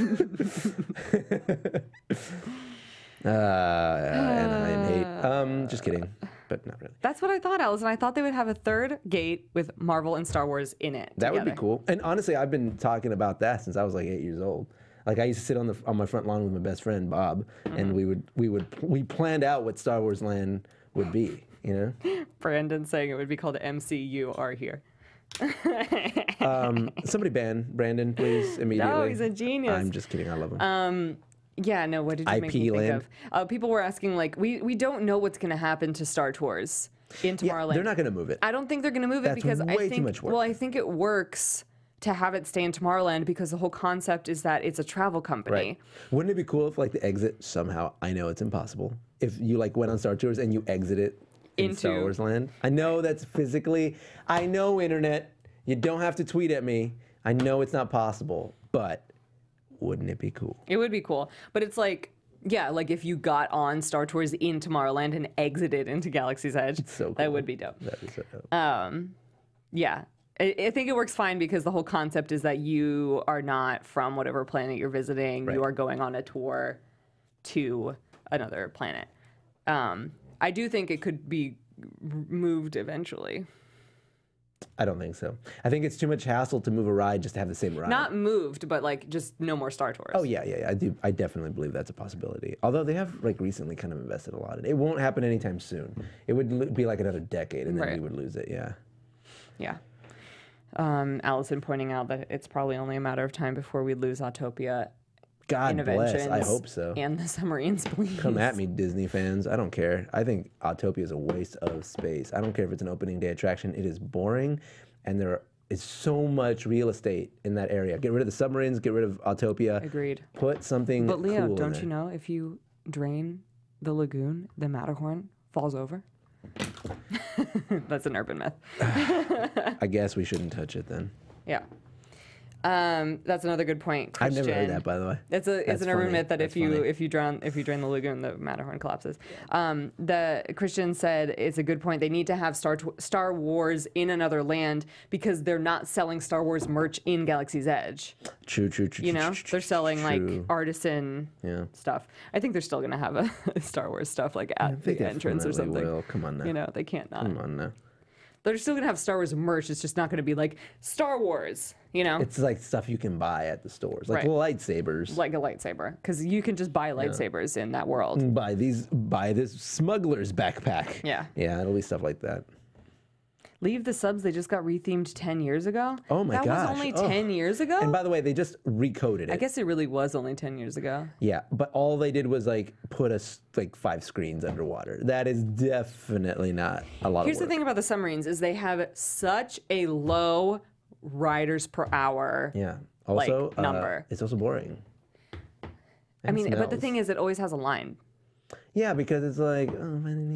Anaheim hate. Just kidding, but not really. That's what I thought, Ellis, and I thought they would have a third gate with Marvel and Star Wars in it. That would be together. cool. And honestly, I've been talking about that since I was like 8 years old. Like I used to sit on my front lawn with my best friend Bob, and we planned out what Star Wars Land would be. You know. Brandon saying it would be called MCU are here. Somebody ban Brandon, please, immediately. No, he's a genius. I'm just kidding. I love him. Yeah, no, what did you make me IP think land? of? People were asking, like, we don't know what's going to happen to Star Tours in Yeah, Tomorrowland. they're not going to move it. I don't think they're going to move it That's because I way too think, much work. well, I think it works to have it stay in Tomorrowland because the whole concept is that it's a travel company. Right. Wouldn't it be cool if like the exit somehow, I know it's impossible, if you like went on Star Tours and you exited in Star Into- Wars Land? I know that's physically, I know internet, you don't have to tweet at me. I know it's not possible, but wouldn't it be cool? It would be cool. But it's like, yeah, like if you got on Star Tours in Tomorrowland and exited into Galaxy's Edge, So cool. that would be dope. That'd be so dope. Yeah. I think it works fine because the whole concept is that you are not from whatever planet you're visiting. Right. You are going on a tour to another planet. I do think it could be moved eventually. I don't think so. I think it's too much hassle to move a ride just to have the same ride. Not moved, but like just no more Star Tours. Oh yeah. I do. I definitely believe that's a possibility. Although they have like recently kind of invested a lot in it. It won't happen anytime soon. It would be like another decade, and then Right. we would lose it. Yeah. Yeah. Allison pointing out that it's probably only a matter of time before we lose Autopia God bless. Innovations. I hope so. And the submarines, please. Come at me, Disney fans. I don't care. I think Autopia is a waste of space. I don't care if it's an opening day attraction. It is boring, and there is so much real estate in that area. Get rid of the submarines. Get rid of Autopia. Agreed. Put something But Leo, cool in don't there. you know if you drain the lagoon, the Matterhorn falls over? That's an urban myth. I guess we shouldn't touch it then. Yeah. That's another good point, Kristian. I've never heard that, by the way. It's That's an urban funny. myth that That's if you funny. drain the lagoon, the Matterhorn collapses. The Kristian said it's a good point. They need to have Star Wars in another land because they're not selling Star Wars merch in Galaxy's Edge. True. You know, they're selling like true. artisan Yeah. stuff. I think they're still gonna have a Star Wars stuff like at They the entrance or definitely something. will. Come on now. You know, they can't not. Come on now. They're still gonna have Star Wars merch. It's just not gonna be like Star Wars. You know, It's like stuff you can buy at the stores, like Right. lightsabers. like a lightsaber, because you can just buy lightsabers in that world. Buy this smuggler's backpack. Yeah. Yeah, it'll be stuff like that. Leave the Subs. They just got rethemed 10 years ago. Oh my that gosh. was only Ugh. 10 years ago. And by the way, they just recoded it. I guess it really was only 10 years ago. Yeah, but all they did was like put us like 5 screens underwater. That is definitely not a lot Here's of the work. thing about the submarines is they have such a low riders per hour. Yeah. Also, number. it's also boring. I mean, but the thing is, it always has a line. Yeah, because it's like, oh,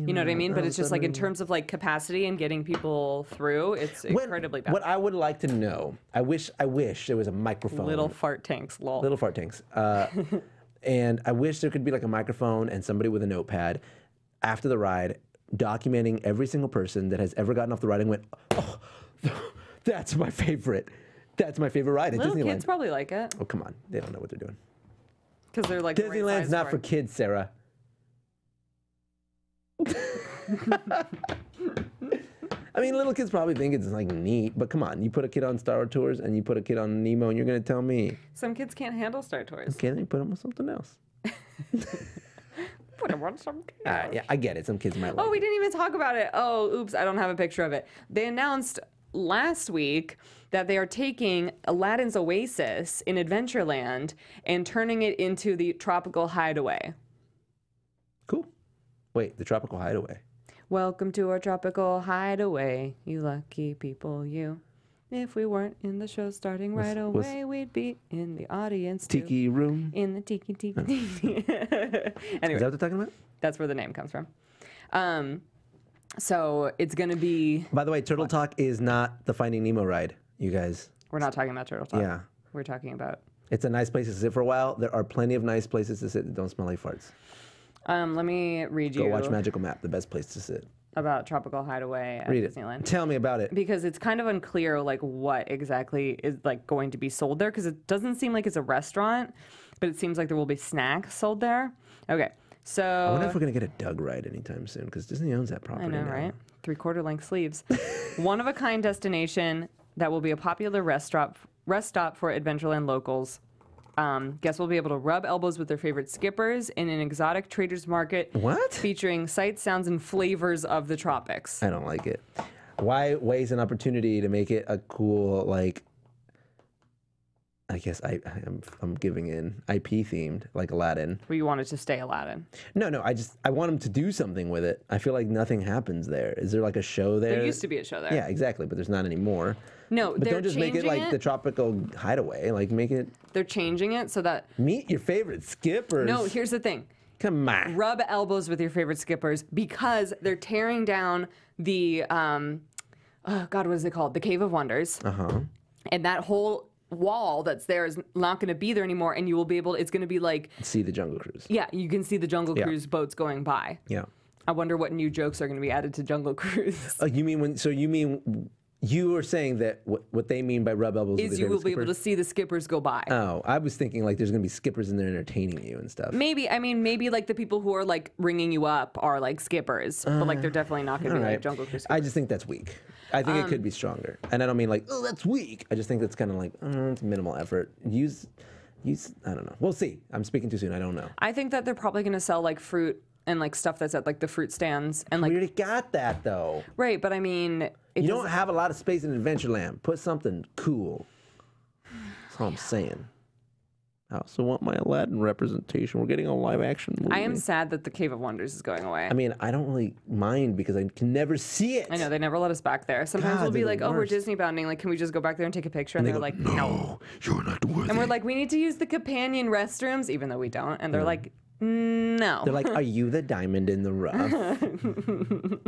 You know what I mean? But it's just like in terms of like capacity and getting people through, it's incredibly bad. What I would like to know, I wish there was a microphone. Little fart tanks, lol. Little fart tanks. And I wish there could be like a microphone and somebody with a notepad after the ride documenting every single person that has ever gotten off the ride and went, oh, that's my favorite. That's my favorite ride at Little Disneyland. kids probably like it Oh, come on. They don't know what they're doing. because they're like the right Disneyland's size not for it. kids, Sarah. I mean, little kids probably think it's like neat, but come on. You put a kid on Star Tours and you put a kid on Nemo and you're going to tell me, Some kids can't handle Star Tours. okay, then you put them on something else. Put them on something. Yeah, I get it. Some kids might like Oh, we it. didn't even talk about it. Oh, oops, I don't have a picture of it. They announced last week that they are taking Aladdin's Oasis in Adventureland and turning it into the Tropical Hideaway. Cool. Wait, the Tropical Hideaway. Welcome to our Tropical Hideaway, you lucky people, you. If we weren't in the show starting right away, we'd be in the audience too. Tiki room. In the tiki. Anyway, Is that what they're talking about? that's where the name comes from. So it's going to be... By the way, Turtle Talk is not the Finding Nemo ride, you guys. We're not talking about Turtle Talk. Yeah. We're talking about... It's a nice place to sit for a while. There are plenty of nice places to sit that don't smell like farts. Let me read you Go watch Magical Map, the best place to sit. about Tropical Hideaway at Read it. Disneyland. Tell me about it. Because it's kind of unclear like what exactly is like going to be sold there, because it doesn't seem like it's a restaurant, but it seems like there will be snacks sold there. Okay, so... I wonder if we're going to get a Doug ride anytime soon, because Disney owns that property I know, now. right? 3/4 length sleeves. One-of-a-kind destination that will be a popular rest stop for Adventureland locals. Guests will be able to rub elbows with their favorite skippers in an exotic traders market. What? Featuring sights, sounds, and flavors of the tropics. I don't like it. Why waste an opportunity to make it a cool, like... I guess I'm giving in IP themed, like Aladdin. Well, you wanted to stay Aladdin. No, I want them to do something with it. I feel like nothing happens there. Is there like a show there? There used to be a show there. Yeah, exactly, but there's not anymore. No, But they're don't just make it changing like the Tropical Hideaway. Like make it They're changing it so that... meet your favorite skippers. No, here's the thing. Come on. Rub elbows with your favorite skippers, because they're tearing down the... oh, God, what is it called? The Cave of Wonders. Uh-huh. And that whole wall that's there is not going to be there anymore, and you will be able... It's going to be like... See the Jungle Cruise. Yeah, you can see the Jungle Yeah. Cruise boats going by. Yeah. I wonder what new jokes are going to be added to Jungle Cruise. You mean you were saying that what they mean by rub elbows with Is your you will favorite be able to skipper? see the skippers go by. Oh, I was thinking like there's gonna be skippers in there entertaining you and stuff. Maybe, I mean, maybe like the people who are like ringing you up are like skippers, but like they're definitely not going to be All like right. Jungle Cruise I skippers. just think that's weak. I think it could be stronger, and I don't mean like, oh, that's weak. I just think that's kind of like, it's minimal effort. Use. I don't know. We'll see. I'm speaking too soon. I don't know. I think that they're probably going to sell like fruit and like stuff that's at like the fruit stands and like We already got that though. right, but I mean, You don't have a lot of space in Adventureland. Put something cool. That's all I'm saying. I also want my Aladdin representation. We're getting a live action movie. I am sad that the Cave of Wonders is going away. I mean, I don't really mind because I can never see it. I know they never let us back there. Sometimes God, we'll be they're like, the "Oh, we're worst. Disney bounding. Like, can we just go back there and take a picture?" And they they're go, like, no, you're not worthy. And we're like, "We need to use the companion restrooms," even though we don't. And they're like, "No." They're like, are you the diamond in the rough? I'm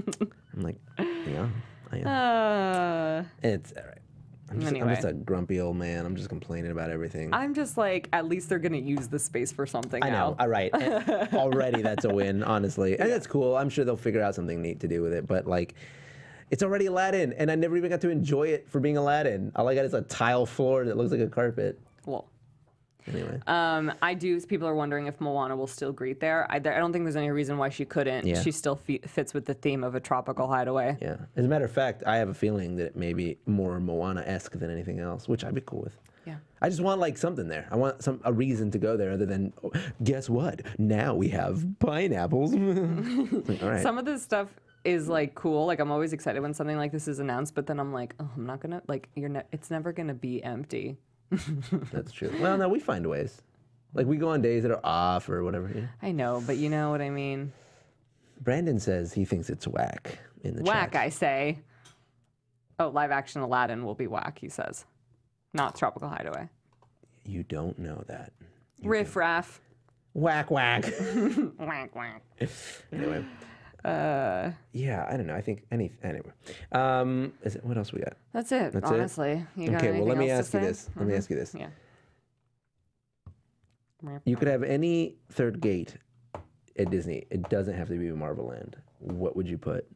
like, yeah, I am. It's all right. I'm just Anyway. a grumpy old man. I'm just complaining about everything. I'm just like, at least they're gonna use the space for something. I know. now. All right. And already that's a win, honestly. And that's cool. I'm sure they'll figure out something neat to do with it. But like, it's already Aladdin, and I never even got to enjoy it for being Aladdin. All I got is a tile floor that looks like a carpet. Well, Anyway. People are wondering if Moana will still greet there. I don't think there's any reason why she couldn't. Yeah. She still fits with the theme of a tropical hideaway. Yeah. As a matter of fact, I have a feeling that it may be more Moana-esque than anything else, which I'd be cool with. Yeah. I just want like something there. I want a reason to go there other than, oh, guess what? Now we have pineapples. Like, all right. Some of this stuff is like cool. Like I'm always excited when something like this is announced, but then I'm like, oh, I'm not gonna like. It's never gonna be empty. That's true. Well, no, we find ways. Like we go on days that are off or whatever. Yeah. I know, but you know what I mean. Brandon says he thinks it's whack in the Whack, chat. I say. Oh, live action Aladdin will be whack, he says. Not Tropical Hideaway. You don't know that. Riff raff. Whack, whack. Whack, whack. Anyway. Yeah, I don't know. I think anyway. What else we got? That's it, That's it? honestly. You got Okay, well, let anything me else ask to you say? this. Let me ask you this. Yeah. You could have any third gate at Disney. It doesn't have to be Marvel Land. What would you put?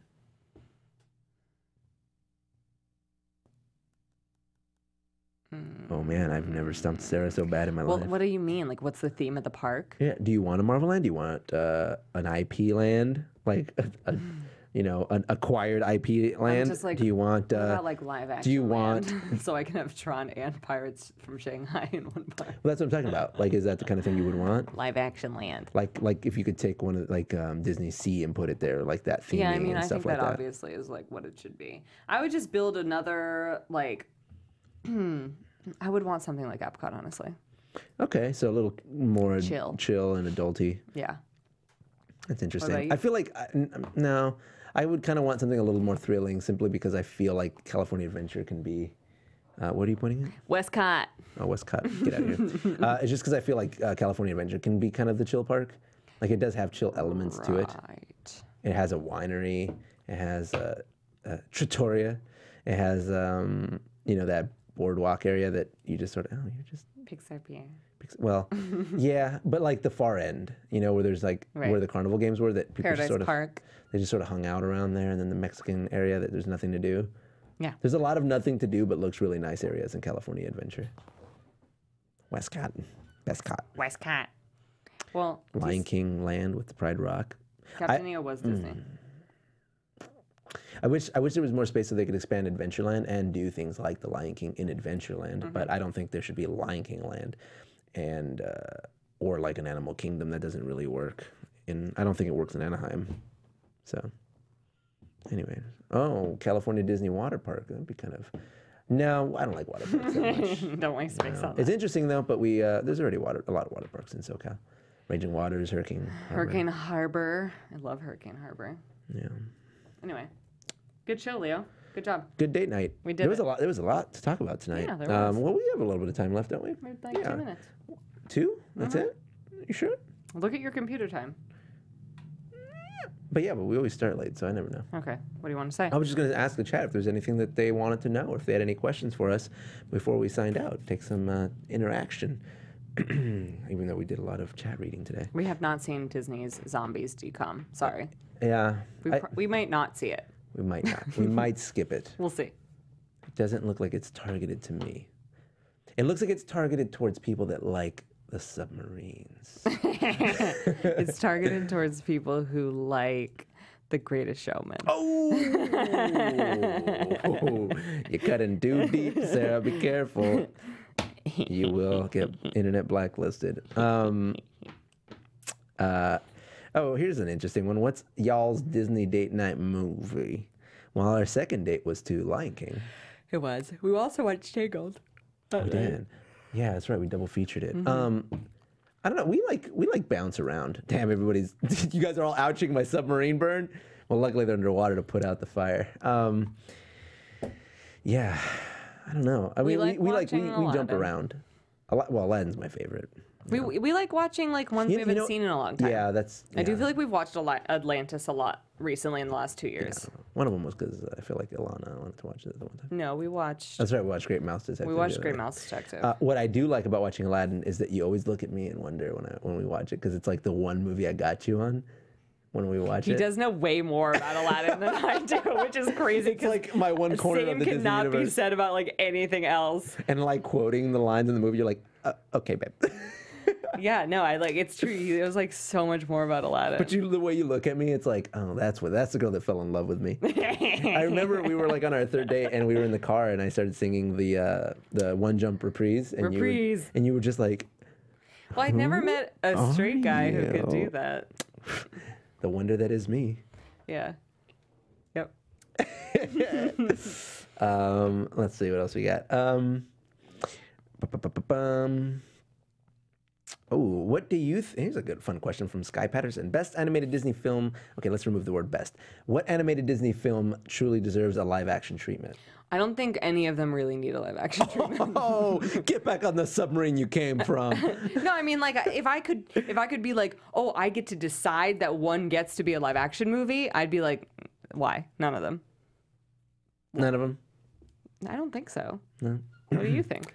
Oh man, I've never stumped Sarah so bad in my Well, life. what do you mean? Like, what's the theme of the park? Yeah. Do you want a Marvel Land? Do you want an IP land? Like you know, an acquired IP land? just like, do you want? What about like live action? do you want? land? So I can have Tron and Pirates from Shanghai in one part. Well, that's what I'm talking about. Like, is that the kind of thing you would want? Live action land. Like if you could take one of like Disney Sea and put it there, like that theming Yeah, I mean, and I stuff think like that that. obviously is like what it should be. I would just build another like. I would want something like Epcot, honestly. Okay, so a little more Chill. and adulty. Yeah. That's about interesting. you? I feel like no, I would kind of want something a little more thrilling, simply because I feel like California Adventure can be. What are you pointing at? Westcott. Oh, Westcott. Get out of here. It's just because I feel like California Adventure can be kind of the chill park. Like, it does have chill elements to it. Right. It has a winery. It has a trattoria. It has you know, that boardwalk area that you just sort of you're just Pixar Pier. well, yeah, but like the far end, you know, where there's like Right. where the carnival games were, that people Paradise just sort of Park. they just sort of hung out around there, and then the Mexican area that there's nothing to do. Yeah. There's a lot of nothing to do, but looks really nice areas in California Adventure. Westcott, Westcott. Well, Lion King Land with the Pride Rock. Captain EO was Disney. I wish there was more space so they could expand Adventureland and do things like the Lion King in Adventureland, but I don't think there should be a Lion King Land, and or like an Animal Kingdom. That doesn't really work. I don't think it works in Anaheim. So, anyway, California Disney Water Park. That'd be kind of. No, I don't like water parks that much. Don't waste space on It's that. interesting though, but there's already a lot of water parks in SoCal. Raging Waters, Hurricane Harbor. Hurricane Harbor. I love Hurricane Harbor. Yeah. Anyway, good show, Leo. Good job. Good date night. We did There was it. a lot. There was a lot to talk about tonight. Yeah, there was. Well, we have a little bit of time left, don't we? We had like Yeah. 2 minutes. 2? That's it? You sure? Look at your computer time. But we always start late, so I never know. Okay. What do you want to say? I was just going to ask the chat if there's anything that they wanted to know, or if they had any questions for us before we signed out. Take some interaction, even though we did a lot of chat reading today. We have not seen Disney's Zombies Decom. Sorry. Yeah, We might not see it. we might not. We might skip it. We'll see. It doesn't look like it's targeted to me. It looks like it's targeted towards people that like the submarines. It's targeted towards people who like The Greatest Showman. Oh, you're cutting too deep, Sarah. Be careful. You will get internet blacklisted. Here's an interesting one. What's y'all's Disney date night movie? Well, our second date was to Lion King. It was. We also watched Tangled. We did. Yeah, that's right. We double featured it. I don't know. We like bounce around. Damn, everybody's. You guys are all ouching my submarine burn. Well, luckily they're underwater to put out the fire. Yeah, I don't know. I mean, we jump around. Well, Aladdin's my favorite. We like watching like ones we haven't seen in a long time. Yeah, that's. I do yeah. feel like we've watched Atlantis a lot recently in the last 2 years. One of them was because I feel like Ilana wanted to watch it the one time. No, we watched. That's right. We watched Great Mouse Detective. We the watched other Great night. Mouse Detective. What I do like about watching Aladdin is that you always look at me and wonder when we watch it, because it's like the one movie I got you on when we watch He it. does know way more about Aladdin than I do, which is crazy. It's like my one corner same of the Disney cannot be universe. said about like anything else. And like quoting the lines in the movie, you're like, okay, babe. Yeah, no, it's true. He was like so much more about Aladdin. But the way you look at me, it's like, oh, that's the girl that fell in love with me. I remember we were like on our third date, and we were in the car, and I started singing the One Jump Reprise, and you were just like, well, I'd never met a straight guy who could do you? that. The wonder that is me. Yeah. Yep. Let's see what else we got. What do you think? Here's a good, fun question from Sky Patterson. Best animated Disney film. Okay, let's remove the word best. What animated Disney film truly deserves a live action treatment? I don't think any of them really need a live action treatment. Oh, get back on the submarine you came from. No, I mean, like, if I could be like, oh, I get to decide that one gets to be a live action movie, I'd be like, why? None of them. None of them? I don't think so. No. What do you think?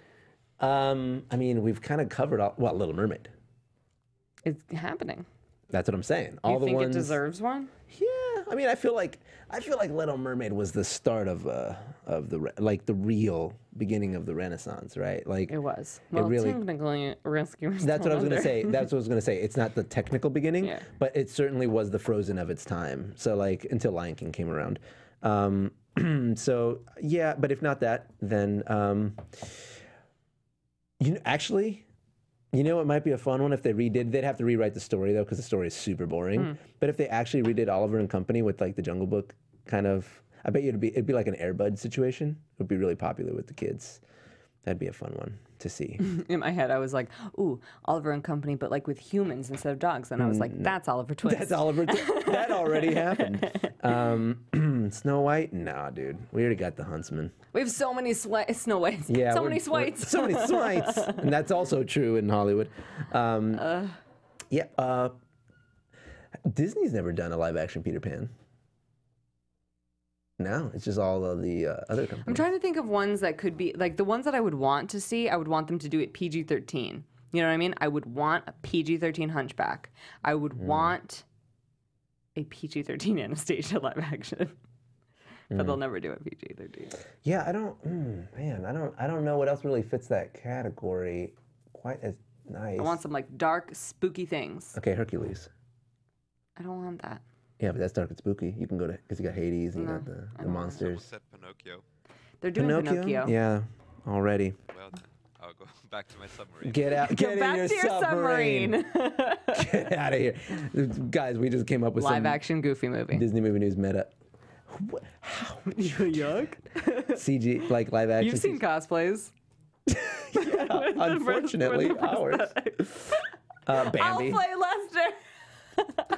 I mean, we've kind of covered all. Well, Little Mermaid. It's happening. That's what I'm saying. All You the think ones. it deserves one? Yeah, I mean, I feel like Little Mermaid was the start of the real beginning of the Renaissance, right? Like It was. Well, really- technically, Rescue was That's what I was going to still say. That's what I was going to say. It's not the technical beginning, Yeah. but it certainly was the Frozen of its time. So like until Lion King came around. So yeah, but if not that, then actually, it might be a fun one if they redid. They'd have to rewrite the story though, because the story is super boring. But if they actually redid Oliver and Company with like the Jungle Book kind of, I bet you it'd be like an Air Bud situation. It would be really popular with the kids. That'd be a fun one to see. In my head, I was like, ooh, Oliver and Company, but like with humans instead of dogs. And I was like, that's Oliver Twist. That's Oliver. That already happened. Snow White? Nah, dude. We already got the Huntsman. We have so many Snow Whites. Yeah, so many Swites. So many Swites. And that's also true in Hollywood. Disney's never done a live action Peter Pan. No, it's just all of the other companies. I'm trying to think of ones that could be, like the ones that I would want to see, I would want them to do it PG-13. You know what I mean? I would want a PG-13 Hunchback. I would want a PG-13 Anastasia live action. But they'll never do it PG-13. Yeah, I don't know what else really fits that category quite as nice. I want some like dark, spooky things. Okay, Hercules. I don't want that. Yeah, but that's dark and spooky. You can go to, because you got Hades and you got the Someone monsters. said Pinocchio. They're doing Pinocchio. Yeah, already. Well, then I'll go back to my submarine. Get out. Get Back in to your your submarine. Get out of here. Guys, we just came up with Live some action Goofy movie. Disney movie news meta. How? Yuck. CG, like live action. You've seen cosplays. Yeah, unfortunately, ours. I'll Bambi. play Lester.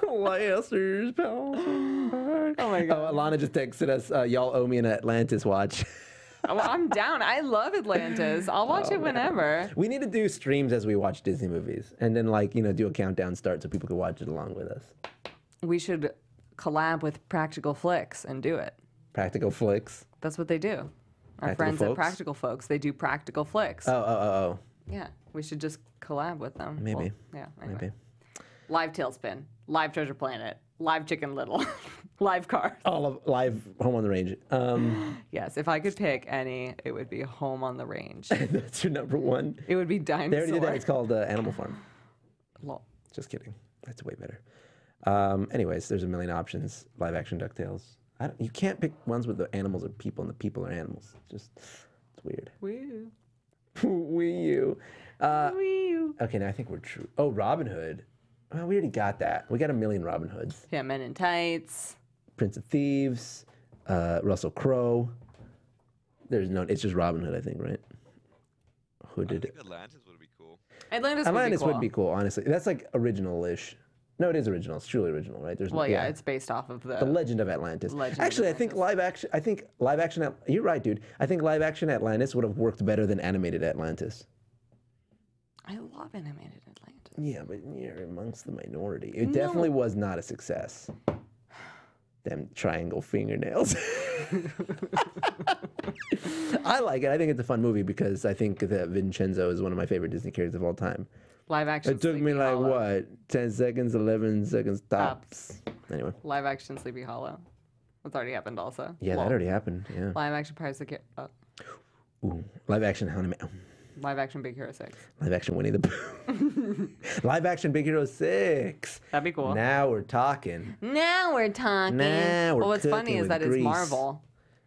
Lester's Palace. Oh my god. Oh, Alana just texted us, y'all owe me an Atlantis watch. Well, I'm down. I love Atlantis. I'll watch it whenever. We need to do streams as we watch Disney movies and then like, do a countdown start so people can watch it along with us. We should collab with Practical Flicks and do it. Practical Flicks. That's what they do. Our Practical friends at Folks? Practical Folks, they do Practical Flicks. Oh. Yeah, we should just collab with them. Maybe. Well, yeah, anyway. Maybe. Live Tailspin, Live Treasure Planet, Live Chicken Little, Live Cars. All of live Home on the Range. Yes, if I could pick any, it would be Home on the Range. That's your number one. It would be Dinosaur. They already did that. It's called Animal Farm. Lol. Just kidding. That's way better. Anyways, there's a million options. Live action DuckTales. You can't pick ones with the animals are people and the people are animals. It's weird. Woo. Wii U. Woo. Okay, now I think we're true. Oh, Robin Hood. Well, we already got that. We got a million Robin Hoods. Yeah, Men in Tights. Prince of Thieves. Russell Crowe. It's just Robin Hood, I think, right? Who I did think it? Atlantis would be cool. Atlantis would be cool, honestly. That's like original-ish. No, it is original. It's truly original, right? Well, yeah, it's based off of The Legend of Atlantis. Legend of Actually, I think live action. You're right, dude. I think live action Atlantis would have worked better than animated Atlantis. I love animated Atlantis. Yeah, but you're amongst the minority. It definitely was not a success. Them triangle fingernails. I like it. I think it's a fun movie because I think that Vincenzo is one of my favorite Disney characters of all time. Live action. It took me Sleepy like Hollow. what? 10 seconds, 11 seconds tops. Anyway. Live action Sleepy Hollow. That's already happened also. Yeah, Lol. that already happened. Yeah. Live action Pirates of the Ooh, live action Live action Big Hero 6. Live action Winnie the Pooh. Live action Big Hero 6. That'd be cool. Now we're talking. Now we're talking. Now we're well, what's funny cooking is with that grease. it's Marvel.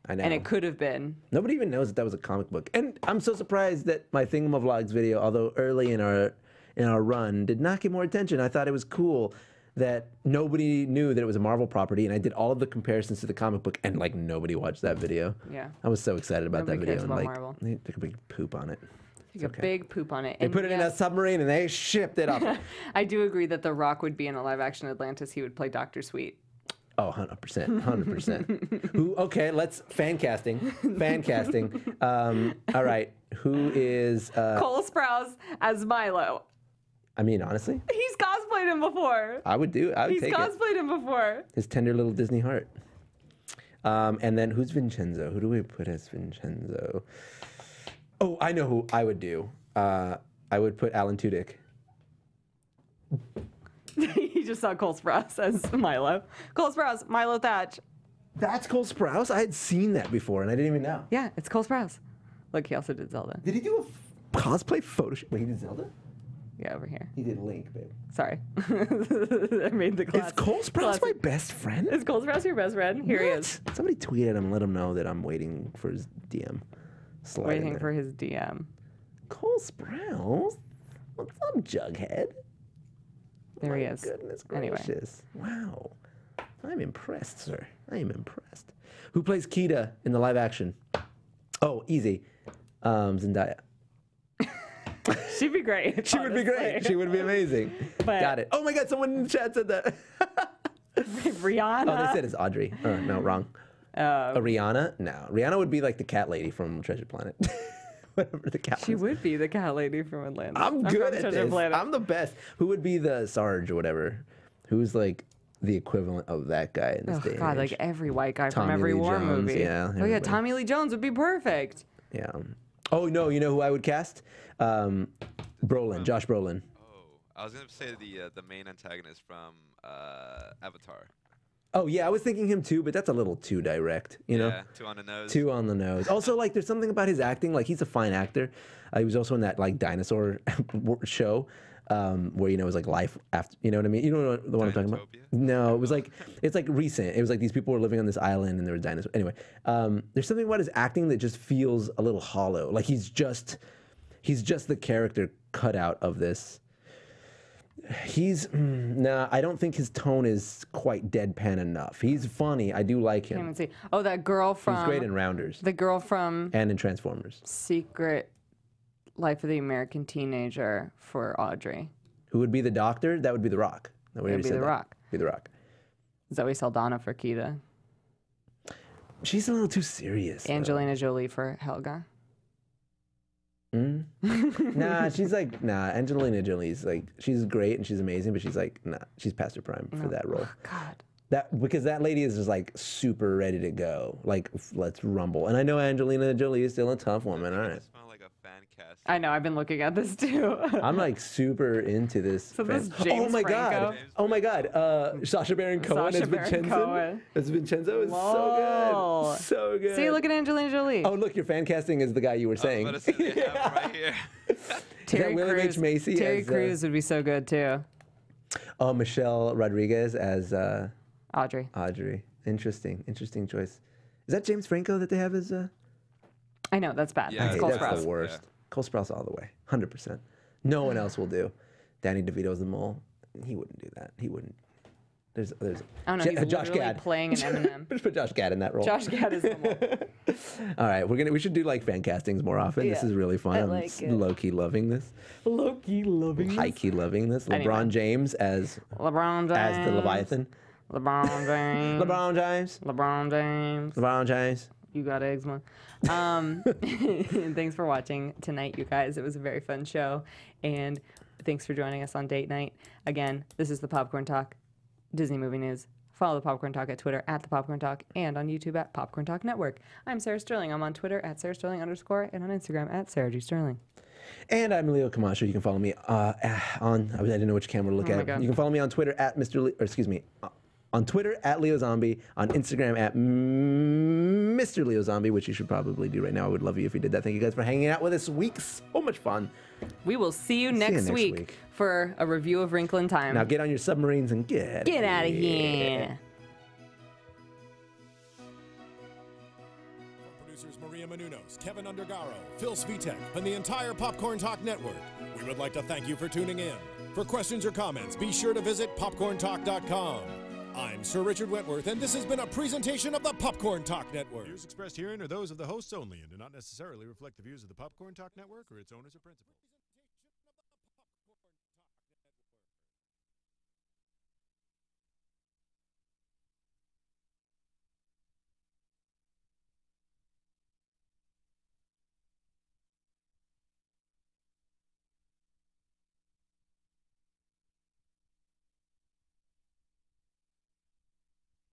I know. And it could have been. Nobody even knows that was a comic book. And I'm so surprised that my Thingamavlogs video, although early in our run, did not get more attention. I thought it was cool that nobody knew that it was a Marvel property, and I did all of the comparisons to the comic book, and like nobody watched that video. Yeah. I was so excited about Nobody that cares video, and about like Marvel. they took a big poop on it. Take a big poop on it. They And put it in a yes, submarine and they shipped it off. I do agree that The Rock would be in a live action Atlantis. He would play Dr. Sweet. Oh, 100%. 100%. Okay, let's fan casting. All right. Who is Cole Sprouse as Milo. I mean, honestly, He's cosplayed him before. I would He's take it. cosplayed him before. His tender little Disney heart. And then who's Vincenzo? Who do we put as Vincenzo? Oh, I know who I would do. I would put Alan Tudyk. He just saw Cole Sprouse as Milo. Cole Sprouse, Milo Thatch. That's Cole Sprouse? I had seen that before and I didn't even know. Yeah, it's Cole Sprouse. Look, he also did Zelda. Did he do a cosplay photo shoot? Wait, he did Zelda? Yeah, over here. He did Link, babe. Sorry. I made the class. Is Cole Sprouse my best friend? Is Cole Sprouse your best friend? Here he is. Somebody tweet at him and let him know that I'm waiting for his DM. Slide in Waiting there. for his DM. Cole Sprouse? What's up, Jughead? There he is. Goodness Anyway. gracious. Wow. I'm impressed, sir. I am impressed. Who plays Keita in the live action? Oh, easy. Zendaya. She'd be great. She would be great. honestly. She would be amazing. But- Got it. Oh my God, someone in the chat said that. Rihanna. Oh, they said it's Audrey. No, wrong. Rihanna? No. Rihanna would be like the cat lady from Treasure Planet. Whatever the cat She was. would be the cat lady from Atlanta. I'm good from at Treasure this. Planet. I'm the best. Who would be the Sarge or whatever? Who's like the equivalent of that guy in this day Oh and God, age? like every white guy Tommy from every Lee war Jones, movie. yeah, Oh yeah, everybody. Tommy Lee Jones would be perfect. Yeah. Oh no, you know who I would cast? Brolin, Josh Brolin. Oh, I was gonna say the main antagonist from Avatar. Oh yeah, I was thinking him too, but that's a little too direct, you know? Yeah, too on the nose. Too on the nose. Also, like, there's something about his acting. Like, he's a fine actor. He was also in that like dinosaur show, where it was like life after. You know what I mean? You know the one I'm talking about? Dinotopia? No, it was like it's like recent. It was like these people were living on this island and there were dinosaurs. Anyway, there's something about his acting that just feels a little hollow. Like he's just the character cut out of this. Nah, I don't think his tone is quite deadpan enough. He's funny. I do like Can't him. even see. Oh, that girl from. He's great in Rounders The girl from and in Transformers. Secret Life of the American Teenager for Audrey. Who would be the doctor? That would be The Rock. No, we It would already be said The that. Rock. Be The Rock. Zoe Saldana for Keita. She's a little too serious. though. Angelina Jolie for Helga. Nah, Angelina Jolie's like, she's great and she's amazing, but she's like, nah, she's past her prime for that role. God. Because that lady is just like super ready to go. Like, let's rumble. And I know Angelina Jolie is still a tough woman. All I right. just smell like a fan cast. I know. I've been looking at this too. I'm like super into this. So this James oh my god! Franco? Oh my god! Sacha Baron Cohen Sacha as Baron Vincenzo. Cohen. As Vincenzo is Whoa. so good. So good. See, look at Angelina Jolie. Oh, look, your fan casting is the guy you were saying. I was about to say, they have him right here. Terry William H. Crews. Macy Terry as, Crews would be so good too. Oh, Michelle Rodriguez as Audrey. Audrey. Interesting choice. Is that James Franco that they have as? I know that's bad. Yeah, That's Hey, Cole that's Sprouse. the worst. Yeah. Cole Sprouse all the way, 100%. No one else will do. Danny DeVito's the mole. He wouldn't do that. He wouldn't. There's. I don't know. He's Josh literally Gad playing an Eminem. Just put Josh Gad in that role. Josh Gad is the mole. All right, we should do like fan castings more often. This Yeah, is really fun. I I'm like it. low key loving this. Low-key loving this. High key loving this. LeBron Anyway. James as LeBron James. the Leviathan. LeBron James. LeBron James. LeBron James. LeBron James. You got eczema. Thanks for watching tonight, you guys. It was a very fun show. And thanks for joining us on date night. Again, this is the Popcorn Talk, Disney Movie News. Follow the Popcorn Talk at Twitter at the Popcorn Talk and on YouTube at Popcorn Talk Network. I'm Sarah Sterling. I'm on Twitter at Sarah Sterling _ and on Instagram at Sarah G. Sterling. And I'm Leo Camacho. You can follow me on. I didn't know which camera to look Oh my at. God. You can follow me on Twitter at on Twitter at Leo Zombie, on Instagram at Mr. Leo Zombie, which you should probably do right now. I would love you if you did that. Thank you guys for hanging out with us this week. So much fun. We will see you next week for a review of Wrinkle in Time. Now get on your submarines and get Get out of here. Producers Maria Menounos, Kevin Undergaro, Phil Svitek, and the entire Popcorn Talk Network, we would like to thank you for tuning in. For questions or comments, be sure to visit popcorntalk.com. I'm Sir Richard Wentworth, and this has been a presentation of the Popcorn Talk Network. Views expressed herein are those of the hosts only and do not necessarily reflect the views of the Popcorn Talk Network or its owners or principals.